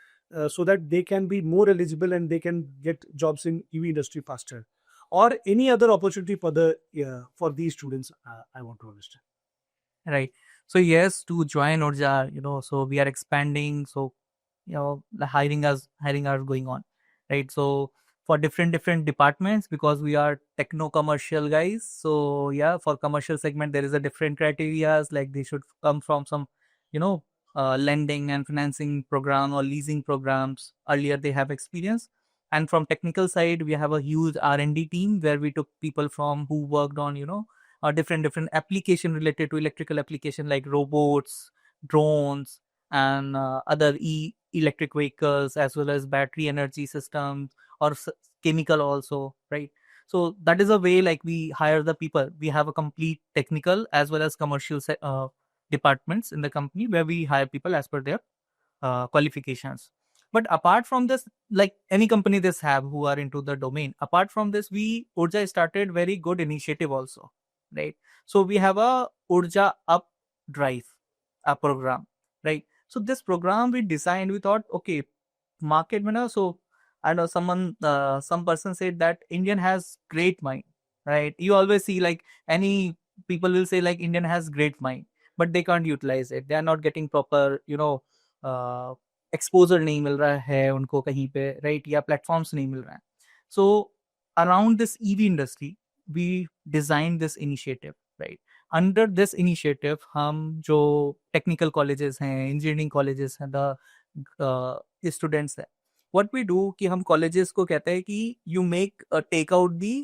so that they can be more eligible and they can get jobs in EV industry faster, or any other opportunity for the for these students? I want to understand. Right. So yes, to join Urja, so we are expanding. So, the hiring are going on, right? So for different departments, because we are techno commercial guys. So yeah, for commercial segment there is a different criterias, like they should come from some, lending and financing program or leasing programs. Earlier they have experience. And from technical side, we have a huge R&D team where we took people from who worked on, different application related to electrical application like robots, drones, and other electric vehicles, as well as battery energy systems or chemical also, right? So that is a way, like, we hire the people. We have a complete technical as well as commercial departments in the company where we hire people as per their qualifications. But apart from this, like any company this have who are into the domain, apart from this, Urja started very good initiative also, right? So we have a Urja Up Drive, a program, right? So this program we designed, we thought, okay, market mein na, so I know some person said that Indian has great mind, right? You always see, like, any people will say like Indian has great mind, but they can't utilize it. They are not getting proper, exposure नहीं मिल रहा है उनको कहीं पे, right, या platforms नहीं मिल रहा है. सो around this EV industry, we designed this initiative, right? Under this initiative, हम जो technical colleges हैं, engineering colleges हैं, the students हैं, what we do कि हम colleges को कहते हैं कि you take out the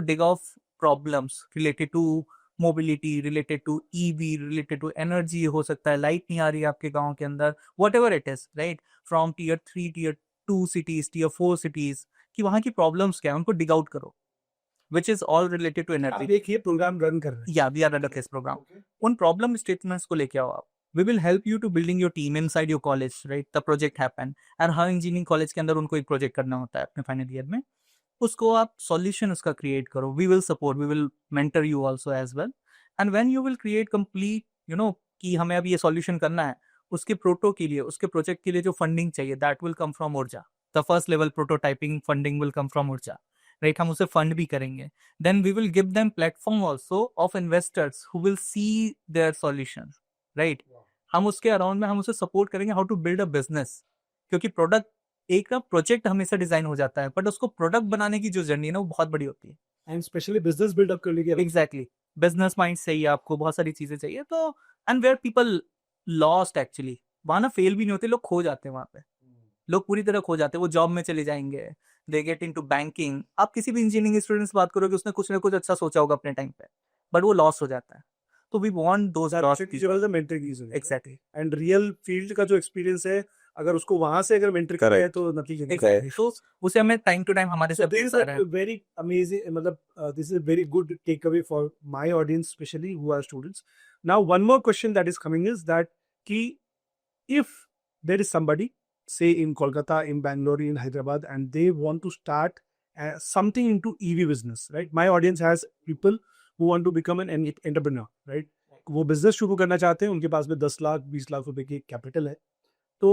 dig off problems related to mobility, related to EV, related to energy, हो सकता है लाइट नहीं आ रही है आपके गांव के अंदर, whatever it is, right? From tier 3, tier 2 cities, tier 4 cities, कि वहाँ की प्रॉब्लम्स क्या है उनको डिग आउट करो, which is all related to आप एनर्जी. देखिए प्रोग्राम रन कर रहे हैं. या we are runner this program. उन प्रॉब्लम स्टेटमेंट्स को लेके आओ आप. We will help you to building your team inside your college, right? The project happen, and हर इंजीनियरिंग कॉलेज के अंदर उनको एक प्रोजेक्ट करना होता है अपने फाइनल ईयर में. उसको आप सॉल्यूशन उसका क्रिएट करो. We will support, we will mentor you also as well. And when you will create complete कि हमें अब ये सॉल्यूशन करना है, उसके प्रोटो के लिए, उसके प्रोजेक्ट के लिए जो फंडिंग चाहिए, that will come from Urja. The first level prototyping funding will come from Urja, right? हम उसे फंड भी करेंगे. Then we will give them platform also of investors who will see their solution, right? हम उसके अराउंड में हम उसे सपोर्ट करेंगे how to build a business, क्योंकि प्रोडक्ट एक ना प्रोजेक्ट हमेशा डिजाइन हो जाता है, बट उसको प्रोडक्ट बनाने की जो जर्नी है ना वो बहुत बड़ी होती है. एंड स्पेशली बिजनेस बिल्डअप करने के लिए एग्जैक्टली, बिजनेस माइंड चाहिए आपको, बहुत सारी चीजें चाहिए. तो and where people lost actually, वहां ना फेल भी नहीं होते, लोग खो जाते हैं वहां पे. लोग पूरी तरह खो जाते हैं, वो जॉब में चले जाएंगे, दे गेट इनटू बैंकिंग. आप किसी भी इंजीनियरिंग स्टूडेंट से बात करोगे, उसने कुछ ना कुछ अच्छा सोचा होगा अपने टाइम पे, बट वो लॉस हो जाता है. तो we want those exactly. And real field का जो एक्सपीरियंस है, अगर उसको वहां से अगर मेंटर किया है तो नतीजे तो उसे हमें टाइम टू टाइम हमारे So से this is a very amazing, मतलब this is a very good takeaway for my audience, especially who are students. Now, one more question that is coming is that कि if there is somebody, say in Kolkata, in Bangalore, in Hyderabad, and they want to start something into EV business, right? My audience has people who want to become an entrepreneur, right? वो business शुरू करना चाहते हैं, उनके पास में 10 लाख 20 लाख रुपए की capital है. तो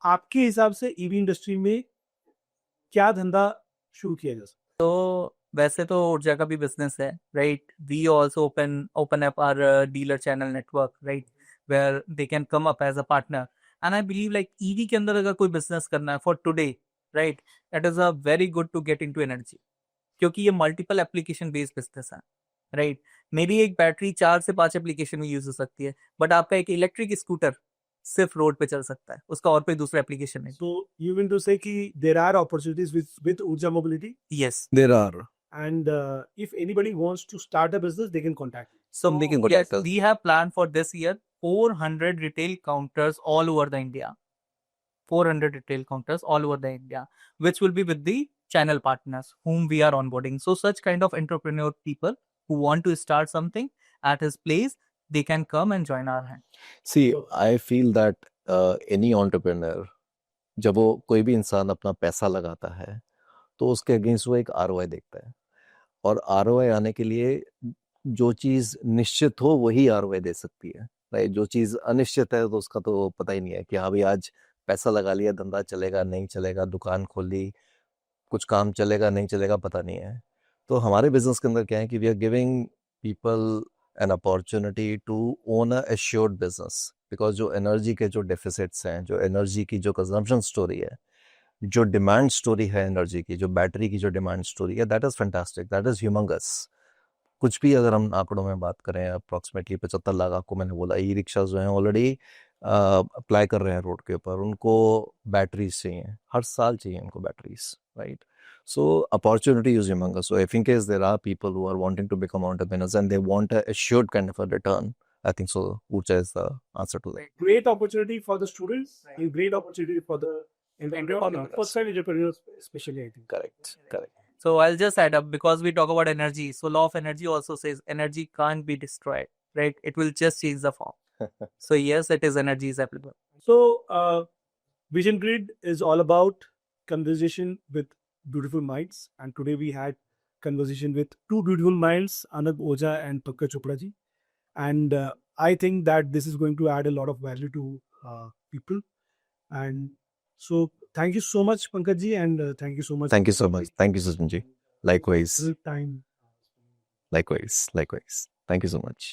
आपके हिसाब से ईवी इंडस्ट्री में क्या धंधा शुरू किया जा सकता है? तो वैसे तो ऊर्जा का भी बिजनेस है, right? We also open up our dealer channel network, right, where they can come up as a partner. And I believe like EV के अंदर अगर कोई बिजनेस करना है for today, right, it is a very good to get into energy, क्योंकि ये multiple application based business है, राइट? मेरी एक बैटरी 4 से 5 एप्लीकेशन में यूज हो सकती है, बट आपका एक इलेक्ट्रिक स्कूटर सिर्फ रोड पे चल सकता है, उसका और कोई दूसरा एप्लीकेशन नहीं. So you mean to say कि there are opportunities with Urja Mobility, Yes. There are. and if anybody wants to start a business, they can contact you. So They can yes, contact us. we have planned for this year 400 retail counters all over the India. 400 retail counters all over the India, which will be with the channel partners whom we are onboarding. So such kind of entrepreneur people who want to start something at his place, they can come and join our hand. See, I feel that any entrepreneur, जब वो कोई भी इंसान अपना पैसा लगाता है तो उसके अगेंस्ट वो एक ROI देखता है, और ROI आने के लिए जो चीज़ निश्चित हो वही ROI दे सकती है, राइट? जो चीज़ अनिश्चित है तो उसका तो पता ही नहीं है कि हाँ भाई आज पैसा लगा लिया, धंधा चलेगा नहीं चलेगा, दुकान खोल ली, कुछ काम चलेगा नहीं चलेगा, पता नहीं है. तो हमारे बिजनेस के अंदर क्या है कि we are giving people an opportunity to own a assured business, because जो एनर्जी के जो डेफिसिट्स हैं, जो एनर्जी की जो कंजम्पशन स्टोरी है, जो डिमांड स्टोरी है एनर्जी की, जो बैटरी की जो डिमांड स्टोरी है, that is fantastic, that is humongous. कुछ भी अगर हम आंकड़ों में बात करें, अप्रॉक्सीमेटली 75 लाख आपको मैंने बोला, ई रिक्शा जो हैं ऑलरेडी अप्लाई कर रहे हैं रोड के ऊपर, उनको बैटरीज चाहिए, हर साल चाहिए उनको batteries, right? So opportunity is humongous. So if in case there are people who are wanting to become entrepreneurs and they want a assured kind of a return, I think so Urja is the answer to that. Great opportunity for the students, Right. and great opportunity for the entrepreneurs, first-time entrepreneurs especially, I think. Correct. So I'll just add up, because we talk about energy. So law of energy also says energy can't be destroyed, right? It will just change the form. So yes, it is energy is applicable. So Vision Grid is all about conversation with beautiful minds, and today we had conversation with two beautiful minds, Anag Oja and Pankaj Chopra ji, and I think that this is going to add a lot of value to people. And so thank you so much, Pankaj ji, and thank you so much. Thank you so much. Thank you, Sachin ji. Likewise. Time. Likewise. Thank you so much.